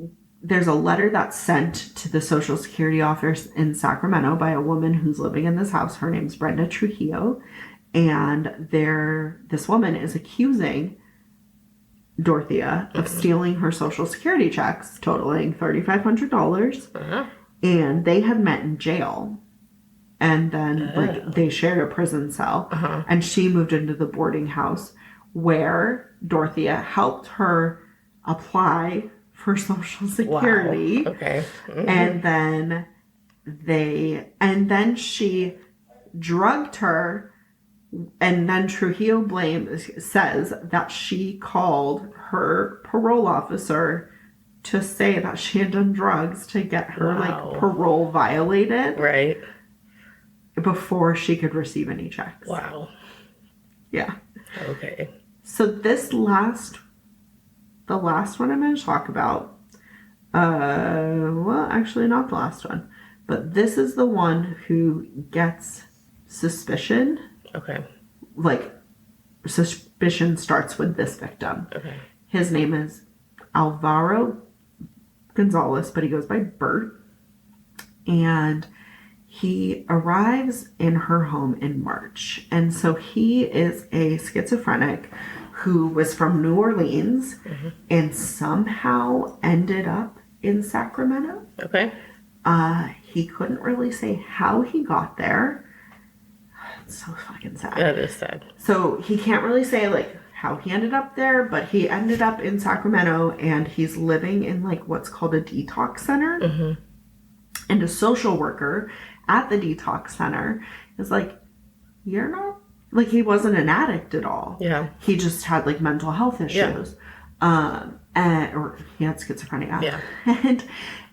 there's a letter that's sent to the Social Security office in Sacramento by a woman who's living in this house. Her name's Brenda Trujillo. And this woman is accusing Dorothea of stealing her Social Security checks totaling $3,500. And they had met in jail. And then they shared a prison cell. And she moved into the boarding house where Dorothea helped her apply for Social Security. Wow. Okay. And then she drugged her. And then Trujillo says that she called her parole officer to say that she had done drugs to get her parole violated. Right. Before she could receive any checks. Wow. Yeah. Okay. So the last one I'm going to talk about, well, actually not the last one, but this is the one who gets suspicion. Okay. Like, suspicion starts with this victim. Okay. His name is Alvaro Gonzalez, but he goes by Bert. And he arrives in her home in March. And so he is a schizophrenic who was from New Orleans and somehow ended up in Sacramento. Okay. He couldn't really say how he got there. It's so fucking sad. That is sad. So he can't really say like how he ended up there, but he ended up in Sacramento and he's living in like what's called a detox center. And a social worker at the detox center is like, you're not, like, he wasn't an addict at all. Yeah. He just had like mental health issues. Or he had schizophrenia. Yeah.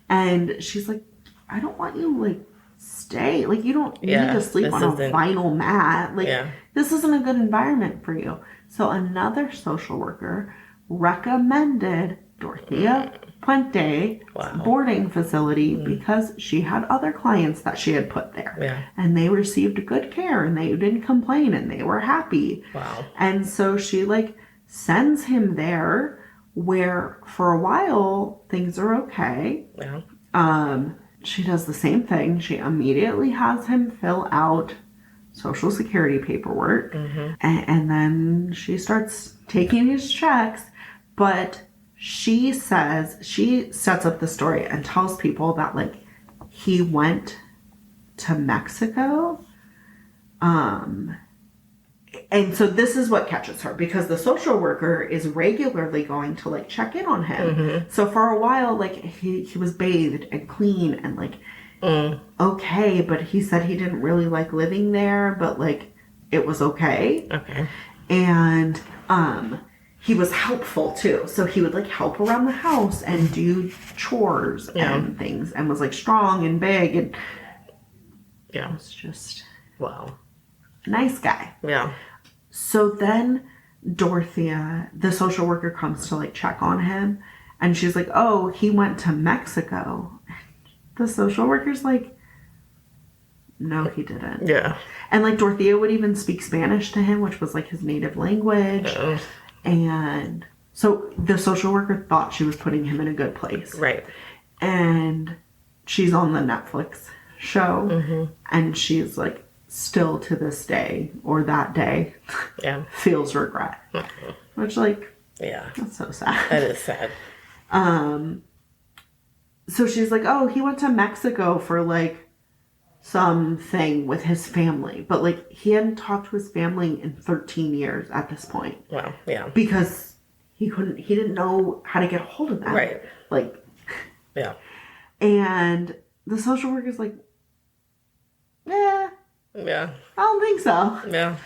And she's like, I don't want you like stay. Like, you don't need to sleep on a vinyl mat. Like, this isn't a good environment for you. So another social worker recommended Dorothea Puente boarding facility because she had other clients that she had put there. Yeah. And they received good care and they didn't complain and they were happy. Wow. And so she like sends him there where for a while things are okay. Yeah. She does the same thing. She immediately has him fill out Social Security paperwork. And then she starts taking his checks. But she sets up the story and tells people that like he went to Mexico. And so this is what catches her because the social worker is regularly going to like check in on him. So for a while, like he was bathed and clean and like okay, but he said he didn't really like living there, but like it was okay. Okay. And he was helpful too. So he would like help around the house and do chores and things and was like strong and big and yeah, was just wow. A nice guy. Yeah. So then Dorothea, the social worker, comes to like check on him and she's like, oh, he went to Mexico. The social worker's like, no, he didn't. Yeah. And like Dorothea would even speak Spanish to him, which was like his native language. And so the social worker thought she was putting him in a good place. Right. And she's on the Netflix show and she's like, still to this day or that day feels regret. Which like, yeah, that's so sad. That is sad. So she's like, oh, he went to Mexico for like something with his family, but like he hadn't talked to his family in 13 years at this point. Wow. Yeah. Because he didn't know how to get a hold of them. Right. Like, yeah. And the social worker's like, yeah, I don't think so. Yeah.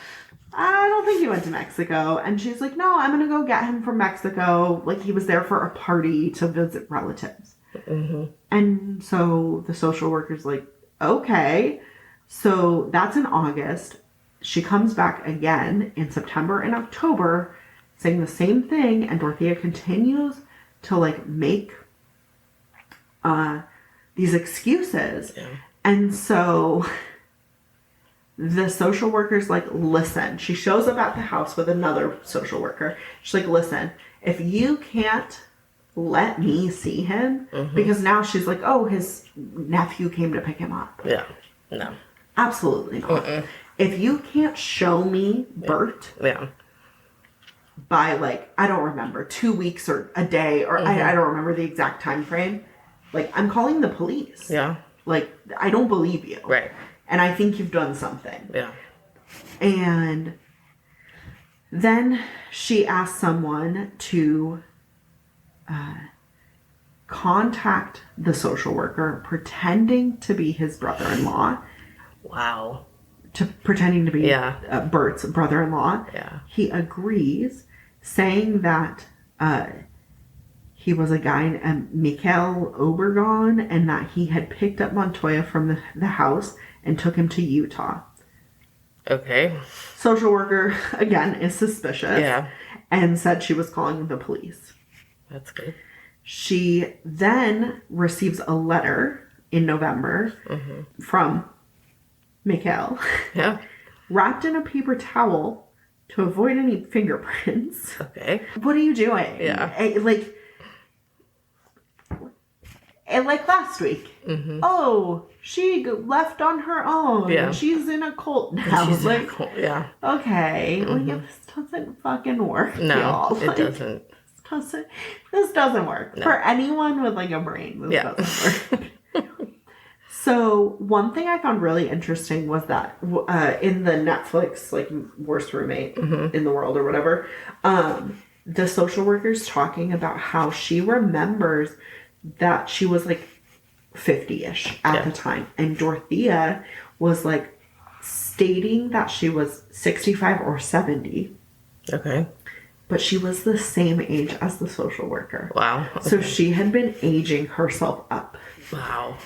I don't think he went to Mexico. And she's like, no, I'm going to go get him from Mexico. Like he was there for a party to visit relatives. And so the social worker's like, okay. So that's in August. She comes back again in September and October saying the same thing. And Dorothea continues to like make these excuses. Yeah. And so the social worker's like, listen. She shows up at the house with another social worker. She's like, listen, if you can't let me see him. Because now she's like, oh, his nephew came to pick him up. Yeah. No. Absolutely not. If you can't show me Bert by, like, I don't remember, 2 weeks or a day, or I don't remember the exact time frame, like, I'm calling the police. Yeah. Like, I don't believe you. Right. And I think you've done something. Yeah. And then she asked someone to contact the social worker pretending to be his brother-in-law. Wow. Pretending to be Yeah. Bert's brother-in-law. Yeah. He agrees, saying that he was a guy, Mikhail Obergon, and that he had picked up Montoya from the house and took him to Utah. Okay. Social worker, again, is suspicious. Yeah. And said she was calling the police. That's good. She then receives a letter in November from Mikhail. Yeah. Wrapped in a paper towel to avoid any fingerprints. Okay. What are you doing? Yeah. Like last week. Oh, she left on her own. Yeah. She's in a cult now. She's like, cool. Yeah. okay. Like, this doesn't fucking work, No, y'all. it Like, doesn't. This doesn't work. No. For anyone with, like, a brain, this Yeah. doesn't work. So, one thing I found really interesting was that in the Netflix, like, worst roommate in the world or whatever, the social worker's talking about how she remembers that she was, like, 50-ish at the time. And Dorothea was, like, stating that she was 65 or 70. Okay. But she was the same age as the social worker. Wow. Okay. So she had been aging herself up. Wow.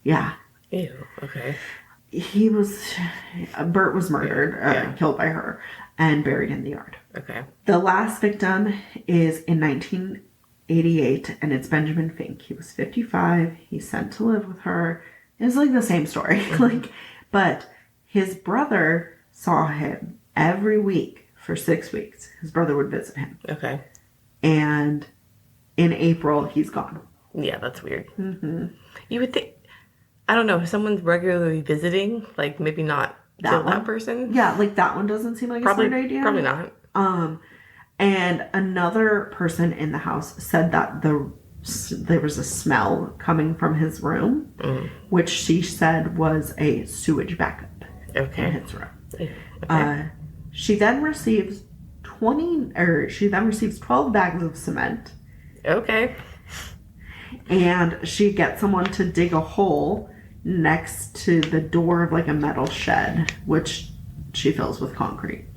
Yeah. Ew. Okay. Bert was murdered, killed by her, and buried in the yard. Okay. The last victim is in 1988, and it's Benjamin Fink. He was 55. He's sent to live with her. It's like the same story. But his brother saw him every week for 6 weeks. His brother would visit him. Okay. And in April, he's gone. Yeah, that's weird. You would think, I don't know, if someone's regularly visiting, like maybe not kill that person. Yeah, like that one doesn't seem like a smart idea. Probably not. And another person in the house said that there was a smell coming from his room, which she said was a sewage backup in his room. Okay. She then receives 12 bags of cement. Okay. And she gets someone to dig a hole next to the door of, like, a metal shed, which she fills with concrete.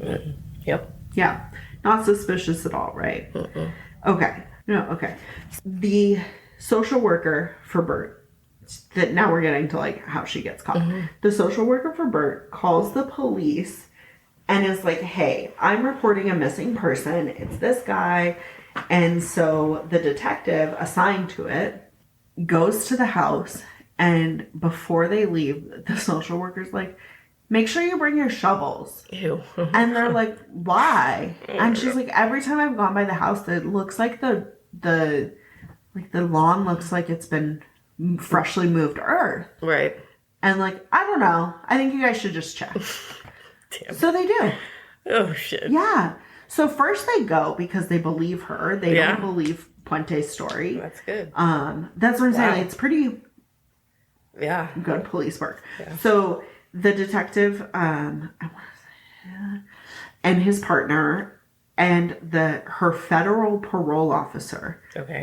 Yep. Yeah. Not suspicious at all, right? Okay. No, okay. The social worker for Bert, that now we're getting to, like, how she gets caught. The social worker for Bert calls the police and is like, hey, I'm reporting a missing person. It's this guy. And so the detective assigned to it goes to the house, and before they leave, the social worker's like, make sure you bring your shovels. Ew. And they're like, why? And she's like, every time I've gone by the house, it looks like the lawn looks like it's been freshly moved earth. Right. And, like, I don't know. I think you guys should just check. Damn. So they do. Oh, shit. Yeah. So first they go because they believe her. They don't believe Puente's story. That's good. That's what I'm saying. It's pretty good police work. Yeah. So the detective and his partner and her federal parole officer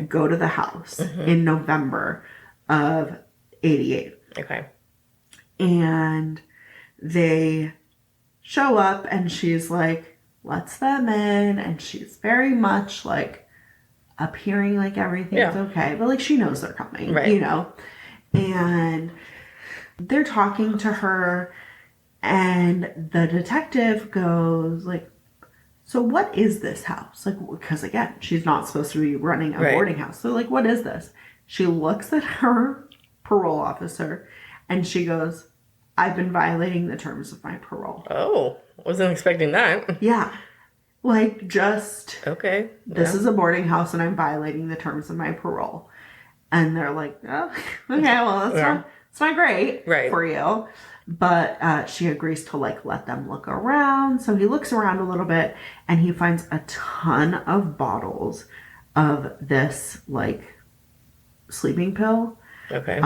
go to the house in November of 88. Okay. And they show up and she's like, lets them in, and she's very much like appearing like everything's okay, but like she knows they're coming, right. You know? And they're talking to her, and the detective goes like, so what is this house? Like, because again, she's not supposed to be running a boarding house. So like, what is this? She looks at her parole officer and she goes, I've been violating the terms of my parole. Oh, wasn't expecting that. Yeah. Like, just, Okay. this is a boarding house and I'm violating the terms of my parole. And they're like, oh, okay, well, that's not great for you. But she agrees to, like, let them look around. So he looks around a little bit and he finds a ton of bottles of this, like, sleeping pill. Okay.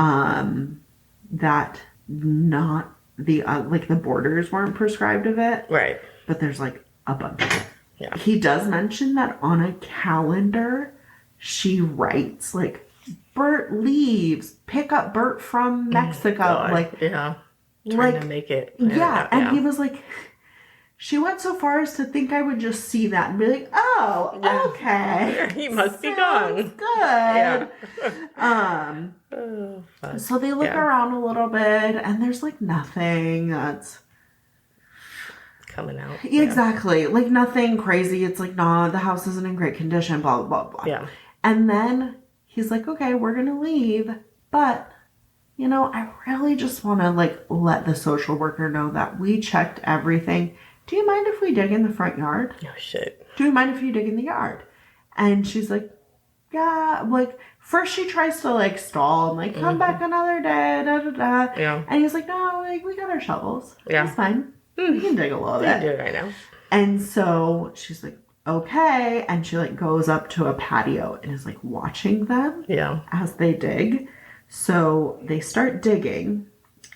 That not the, like, the boarders weren't prescribed of it. Right. But there's, like, a bunch of it. Yeah. He does mention that on a calendar, she writes, like, Bert leaves, pick up Bert from Mexico. God. Like, yeah. Trying to make it. Yeah. And he was like, she went so far as to think I would just see that and be like, oh, okay. He must be gone. Good. Yeah. So they look around a little bit and there's, like, nothing that's coming out. Exactly. Yeah. Like, nothing crazy. It's like, nah, the house isn't in great condition, blah, blah, blah. Yeah. And then he's like, okay, we're going to leave. But, you know, I really just want to, like, let the social worker know that we checked everything. Do you mind if we dig in the front yard? Oh, shit. Do you mind if you dig in the yard? And she's like, yeah. Like, first she tries to, like, stall and, like, come back another day, da, da, da. Yeah. And he's like, no, like, we got our shovels. Yeah. It's fine. We can dig a little bit. Do it right now. And so she's like, okay. And she, like, goes up to a patio and is, like, watching them as they dig. So they start digging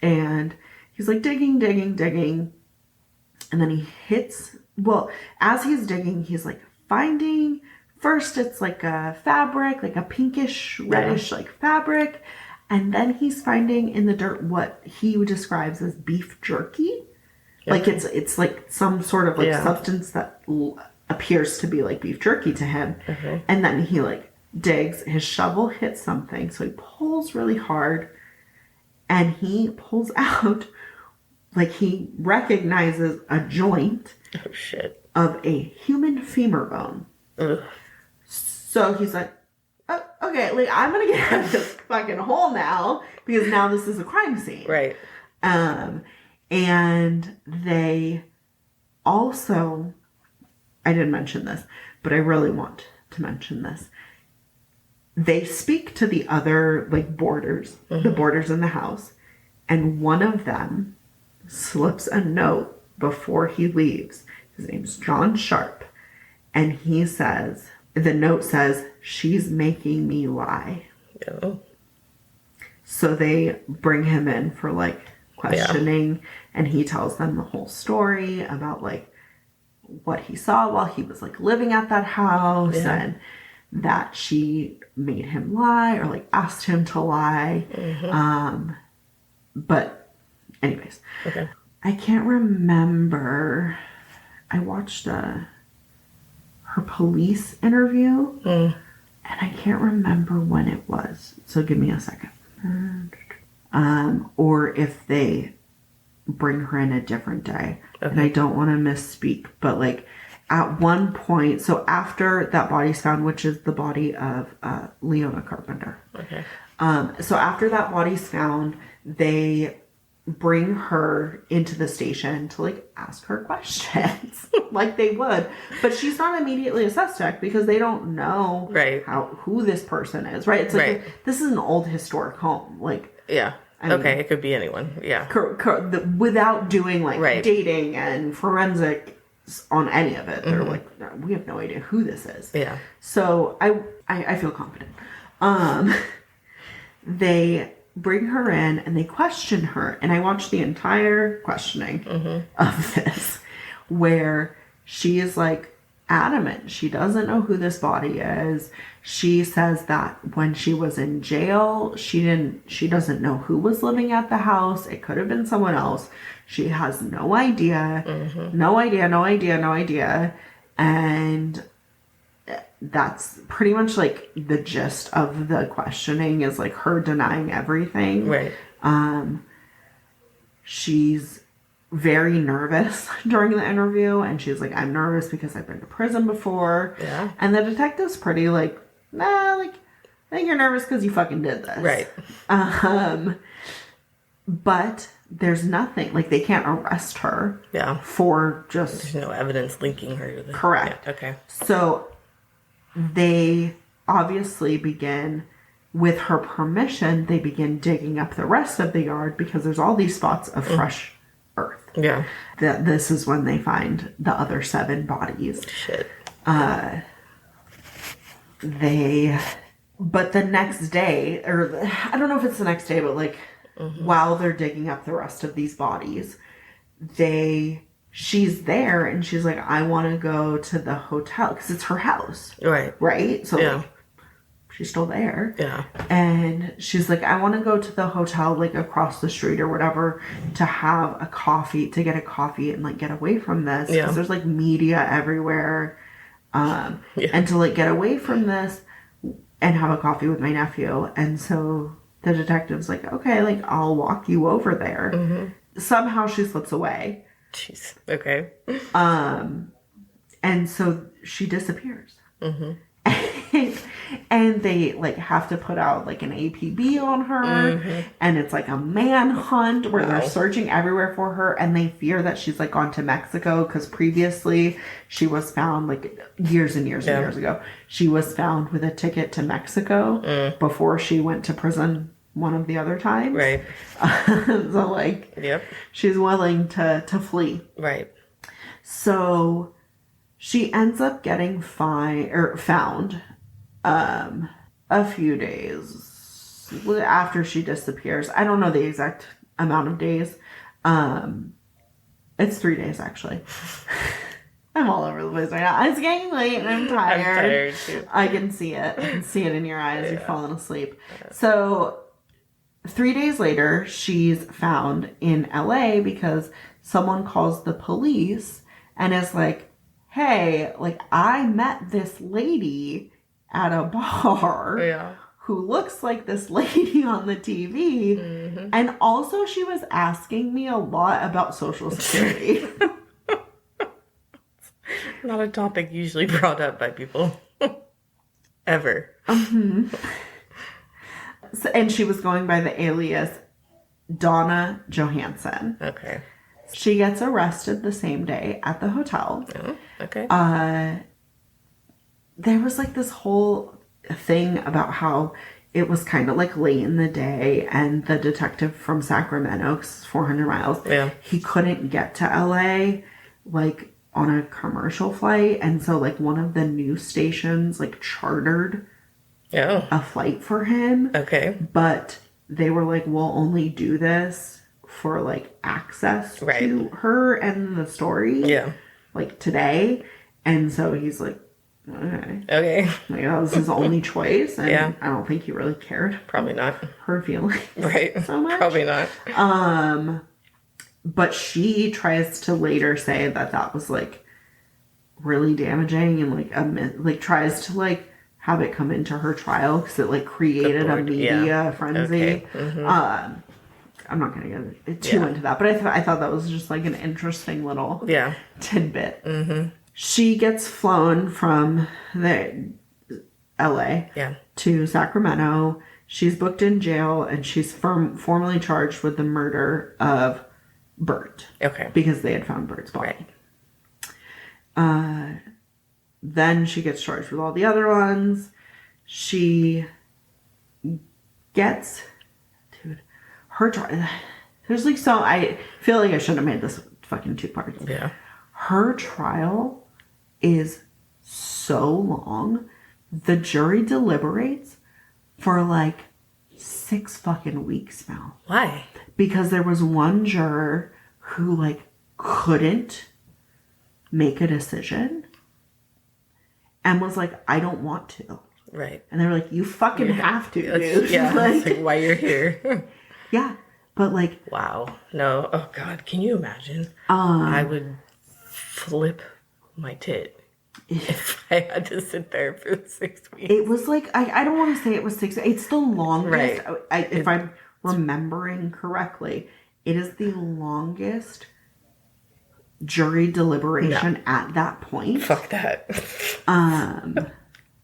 and he's, like, digging. And then he hits, well, as he's digging, he's, like, finding, first it's, like, a fabric, like a pinkish, reddish, like, fabric. And then he's finding in the dirt what he describes as beef jerky. Like, it's like some sort of, like, substance that appears to be like beef jerky to him. Okay. And then he, like, digs, his shovel hits something. So he pulls really hard and he pulls out, like, he recognizes a joint of a human femur bone. Ugh. So he's like, oh, okay, like, I'm going to get out of this fucking hole now because now this is a crime scene. Right. And they also, I didn't mention this, but I really want to mention this. They speak to the other, like, boarders, the boarders in the house, and one of them slips a note before he leaves. His name's John Sharp. And he says, the note says, she's making me lie. Yeah. So they bring him in for, like, questioning, and he tells them the whole story about, like, what he saw while he was, like, living at that house and that she made him lie or, like, asked him to lie. But anyways, I can't remember. I watched her police interview and I can't remember when it was. So give me a second. Or if they bring her in a different day. And I don't want to misspeak, but, like, at one point, so after that body's found, which is the body of Leona Carpenter. So after that body's found, they bring her into the station to, like, ask her questions like they would. But she's not immediately a suspect because they don't know who this person is, right? It's like, this is an old historic home. Like, I mean, it could be anyone. Yeah. Without doing, like, dating and forensic on any of it. They're like, no, we have no idea who this is. Yeah. So I feel confident. They bring her in and they question her. And I watched the entire questioning of this where she is, like, adamant. She doesn't know who this body is. She says that when she was in jail, she doesn't know who was living at the house. It could have been someone else. She has no idea. No idea. And that's pretty much, like, the gist of the questioning is, like, her denying everything. Right. She's very nervous during the interview, and she's like, I'm nervous because I've been to prison before. Yeah. And the detective's pretty like, nah, like, I think you're nervous because you fucking did this. Right. But there's nothing. Like, they can't arrest her. Yeah. For just... There's no evidence linking her to the... Correct. Yeah, okay. So, they obviously begin, with her permission, they begin digging up the rest of the yard because there's all these spots of fresh earth. Yeah. This is when they find the other 7 bodies. Shit. But the next day, or I don't know if it's the next day, but like while they're digging up the rest of these bodies, she's there and she's like, I want to go to the hotel because it's her house. Right? So like, she's still there. Yeah. And she's like, I want to go to the hotel, like across the street or whatever, to have a coffee, to get a coffee and like get away from this. Because there's like media everywhere. And to like get away from this and have a coffee with my nephew. And so the detective's like, okay, like I'll walk you over there. Somehow she slips away. Jeez. Okay. And so she disappears. And they like have to put out like an APB on her, and it's like a manhunt where they're searching everywhere for her, and they fear that she's like gone to Mexico because previously she was found like years and years and years ago. She was found with a ticket to Mexico before she went to prison one of the other times. Right. So like, she's willing to flee. Right. So she ends up getting found a few days after she disappears. I don't know the exact amount of days. It's 3 days actually. I'm all over the place right now. It's getting late and I'm tired. I'm tired too. I can see it. I can see it in your eyes. You're falling asleep. So 3 days later, she's found in LA because someone calls the police and is like, hey, like I met this lady at a bar who looks like this lady on the TV. And also she was asking me a lot about Social Security. Not a topic usually brought up by people. Ever. So, and she was going by the alias Donna Johansson. Okay. She gets arrested the same day at the hotel. Oh, okay. There was like this whole thing about how it was kind of like late in the day and the detective from Sacramento, 'cause it's 400 miles, he couldn't get to LA like on a commercial flight. And so like one of the news stations like chartered a flight for him. Okay. But they were like, we'll only do this for like access to her and the story. Yeah. Like today. And so he's like, okay. Like, that was his only choice. And I don't think he really cared. Probably not. Her feelings. Right. So much. Probably not. But she tries to later say that that was like really damaging and like tries to like have it come into her trial because it like created a media frenzy. Okay. I'm not going to get too into that, but I thought that was just like an interesting little tidbit. She gets flown from the LA to Sacramento. She's booked in jail and she's formally charged with the murder of Bert. Okay. Because they had found Bert's body. Right. Then she gets charged with all the other ones. She gets... Dude, her trial... There's like so... I feel like I shouldn't have made this fucking 2 parts. Yeah. Her trial is so long. The jury deliberates for like 6 fucking weeks now. Why? Because there was one juror who like couldn't make a decision and was like, I don't want to. Right. And they were like, you fucking have to, dude. Yeah. Like, that's like why you're here. Yeah. But like, wow. No. Oh God. Can you imagine? I would flip my tit if I had to sit there for 6 weeks. It was like, I don't want to say it was 6. It's the longest. Right. If I'm remembering correctly, it is the longest jury deliberation at that point. Fuck that.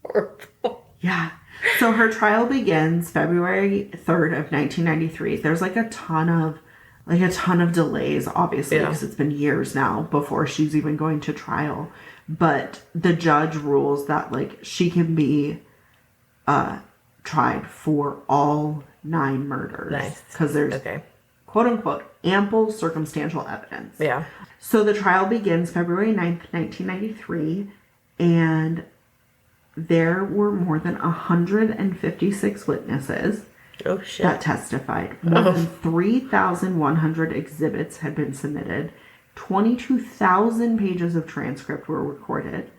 Horrible. Yeah. So her trial begins February 3rd of 1993. There's like a ton of like a ton of delays, obviously, Yeah. because it's been years now before she's even going to trial. But the judge rules that, like, she can be tried for all 9 murders. Nice. Because there's, Okay. quote unquote, ample circumstantial evidence. Yeah. So the trial begins February 9th, 1993, and there were more than 156 witnesses Oh, shit. that testified. More than 3,100 exhibits had been submitted. 22,000 pages of transcript were recorded.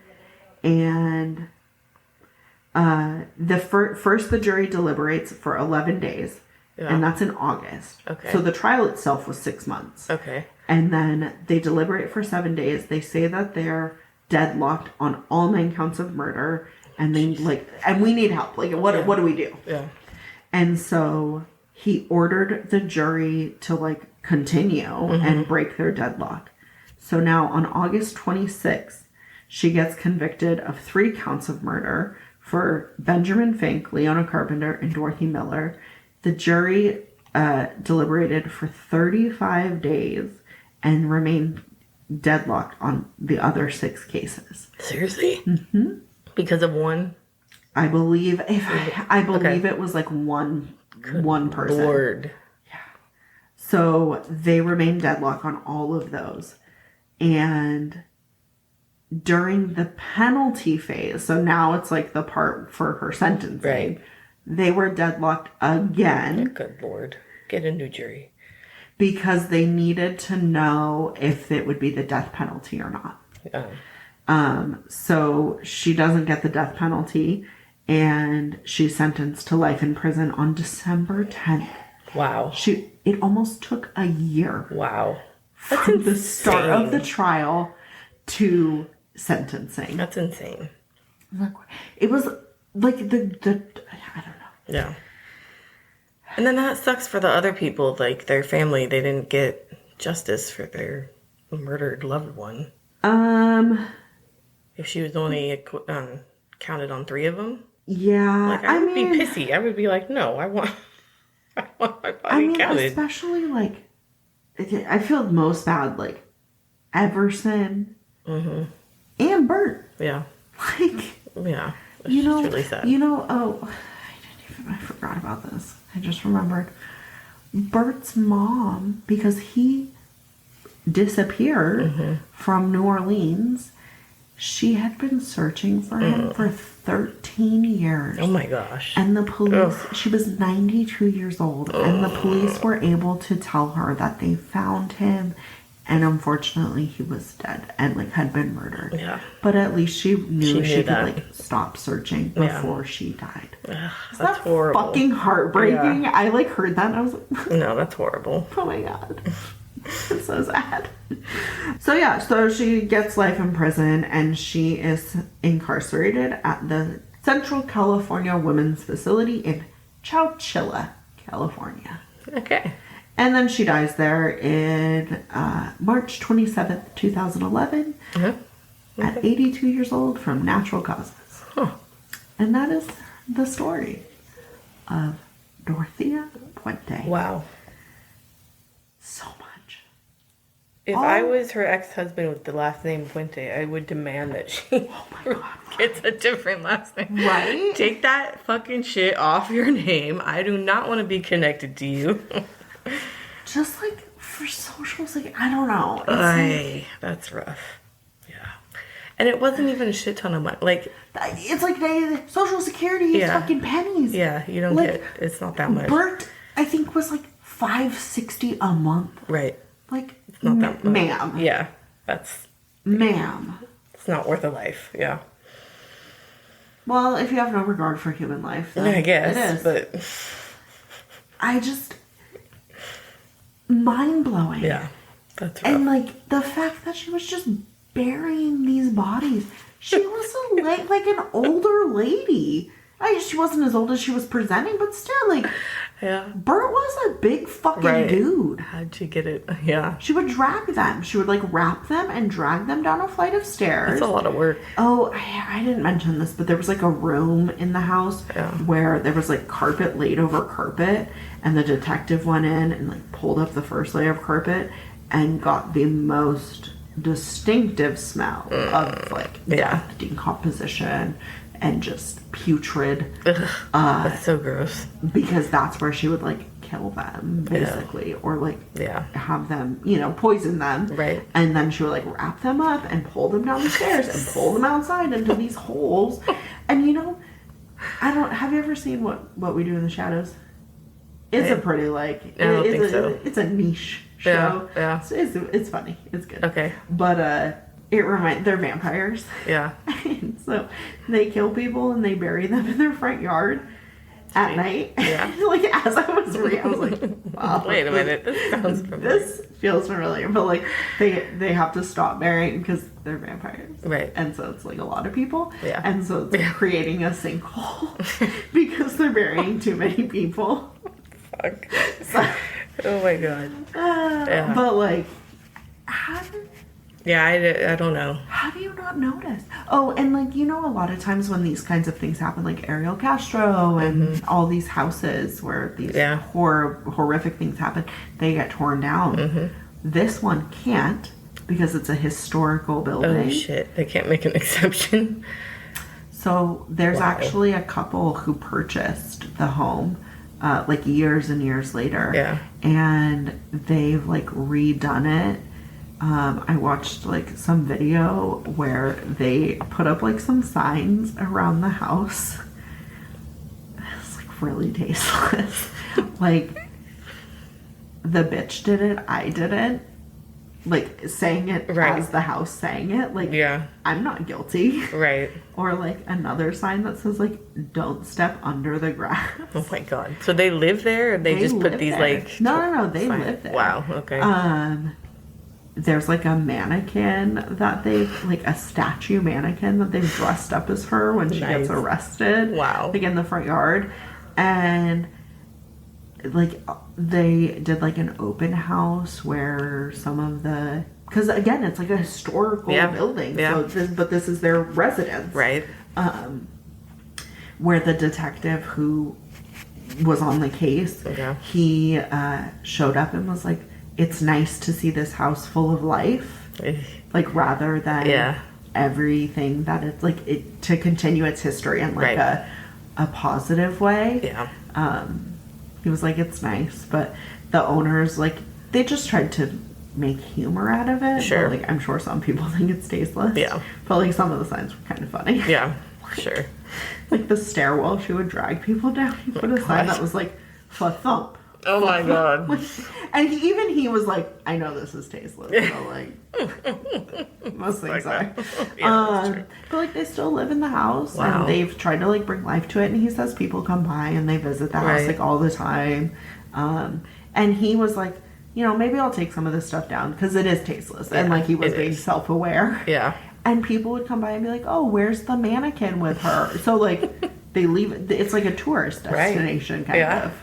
And first the jury deliberates for 11 days. Yeah. And that's in August. Okay. So the trial itself was 6 months. Okay. And then they deliberate for 7 days. They say that they're deadlocked on all 9 counts of murder. And they and we need help. Like, what do we do? Yeah. And so he ordered the jury to continue and break their deadlock. So now on August 26th, she gets convicted of 3 counts of murder for Benjamin Fink, Leona Carpenter, and Dorothy Miller. The jury deliberated for 35 days and remained deadlocked on the other 6 cases. Seriously? Mm-hmm. Because of one? I believe it was one person. Lord. Yeah. So they remained deadlocked on all of those. And during the penalty phase, so now it's the part for her sentencing. Right. They were deadlocked again. Good Lord. Get a new jury. Because they needed to know if it would be the death penalty or not. So she doesn't get the death penalty, and she's sentenced to life in prison on December 10th. Wow. It almost took a year. Wow. From the start of the trial to sentencing. That's insane. It was I don't know. Yeah. And then that sucks for the other people, their family. They didn't get justice for their murdered loved one. If she was only counted on 3 of them. Yeah. I would be pissy. I would be like, no, I want my body counted. Especially I feel most bad Everson and Bert. Yeah. Yeah. It's really sad. I forgot about this. I just remembered. Bert's mom, because he disappeared from New Orleans, she had been searching for him for 13 years. Oh my gosh. And the police, she was 92 years old, and the police were able to tell her that they found him, and unfortunately he was dead and had been murdered. Yeah. But at least she knew she that. could stop searching before she died. That's horrible. Fucking heartbreaking. Yeah. I heard that and I was like, no, that's horrible. oh my god. It's so sad. So she gets life in prison, and she is incarcerated at the Central California Women's Facility in Chowchilla, California. Okay. And then she dies there in March 27th, 2011, at 82 years old from natural causes. Huh. And that is the story of Dorothea Puente. Wow. So much. If I was her ex-husband with the last name Puente, I would demand that she gets a different last name. Right? Take that fucking shit off your name. I do not want to be connected to you. Just for socials, I don't know. It's that's rough. Yeah. And it wasn't even a shit ton of money. It's Social Security is fucking pennies. Yeah, you don't get, it's not that much. Bert, I think, was $560 a month. Right. It's not that much. Ma'am. Yeah, Ma'am. It's not worth a life, yeah. Well, if you have no regard for human life, then I guess, it is. But I just... mind-blowing. Yeah, that's rough. And, the fact that she was just burying these bodies. She was an older lady. She wasn't as old as she was presenting, but still, Yeah. Bert was a big fucking Right. dude. How'd you get it? Yeah. She would drag them. She would like wrap them and drag them down a flight of stairs. That's a lot of work. Oh, I didn't mention this, but there was like a room in the house where there was like carpet laid over carpet, and the detective went in and like pulled up the first layer of carpet and got the most distinctive smell of like death, decomposition, and just putrid. That's so gross. Because that's where she would like kill them, basically, or like have them, you know, poison them, right? And then she would like wrap them up and pull them down the stairs and pull them outside into these holes. And you know, have you ever seen what we do in the shadows? It's a pretty like it's a niche show. Yeah. It's funny. It's good. Okay. But they're vampires. Yeah. And so they kill people and they bury them in their front yard at night. Yeah. Like as I was reading, I was like, wow. Wait a minute. This sounds familiar. This feels familiar, but like they have to stop burying because they're vampires. Right. And so it's like a lot of people. Yeah. And so it's creating a sinkhole because they're burying too many people. Fuck. So, Oh my god. But like, yeah, I don't know. how do you not notice? Oh, and like, you know, a lot of times when these kinds of things happen, like Ariel Castro and all these houses where these horrific things happen, they get torn down. This one can't because it's a historical building. Oh shit, they can't make an exception. So there's actually a couple who purchased the home like years and years later. Yeah. And they've like redone it. I watched like some video where they put up like some signs around the house. It's like really tasteless. Like, the bitch did it, I didn't. Like saying it as the house saying it. Like, I'm not guilty. Right. Or like another sign that says like, don't step under the grass. Oh my god. So they live there, or they just put these there. like... No, they live there. Wow, okay. There's like a mannequin that they've, like a statue mannequin that they've dressed up as her when she gets arrested. Wow. Like in the front yard. And like they did like an open house where some of the, because again, it's like a historical building. Yeah. So this is their residence. Right. Where the detective who was on the case, he showed up and was like, it's nice to see this house full of life, like rather than everything that it's like to continue its history in like a positive way. Yeah. He was like, it's nice, but the owners like they just tried to make humor out of it. Sure. But, like I'm sure some people think it's tasteless. Yeah. But like some of the signs were kind of funny. Yeah. Sure. Like the stairwell she would drag people down. He put a sign that was like thump. Oh my god. And he was like, I know this is tasteless. So like, most things are. But like they still live in the house and they've tried to like bring life to it. And he says people come by and they visit the house like all the time. And he was like, you know, maybe I'll take some of this stuff down because it is tasteless. And like he was being self-aware. Yeah. And people would come by and be like, oh, where's the mannequin with her? So like they leave it. It's like a tourist destination kind of.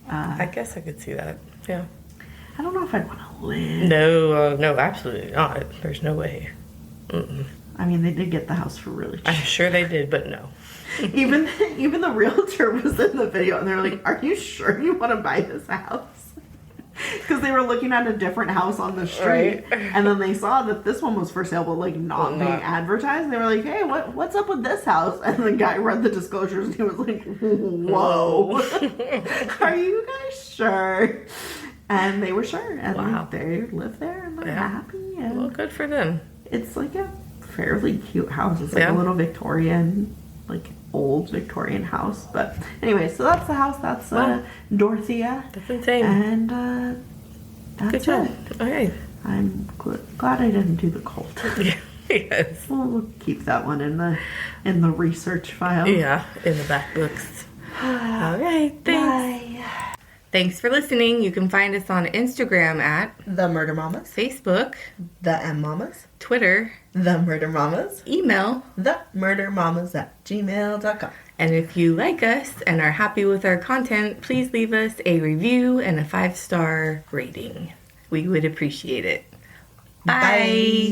I guess I could see that. Yeah. I don't know if I'd want to live. No, absolutely not. There's no way. Mm-mm. I mean, they did get the house for really cheap. I'm sure they did, but no. Even the realtor was in the video, and they're like, "Are you sure you want to buy this house?" Because they were looking at a different house on the street, and then they saw that this one was for sale, but like not being advertised. They were like, "Hey, what's up with this house?" And the guy read the disclosures, and he was like, "Whoa, are you guys sure?" And they were sure, and like, they live there and they're happy. And well, good for them. It's like a fairly cute house. It's like a little Victorian, like old Victorian house. But anyway, so that's the house. That's Dorothea. That's insane. And that's good job. it. Okay. I'm glad I didn't do the cult. Yes. We'll keep that one in the research file. Yeah, in the back books. All right, thanks. Bye. Thanks for listening. You can find us on Instagram at The Murder Mamas. Facebook, The M Mamas. Twitter, The Murder Mamas. email, themurdermamas@gmail.com. and if you like us and are happy with our content, please leave us a review and a 5-star rating. We would appreciate it. Bye.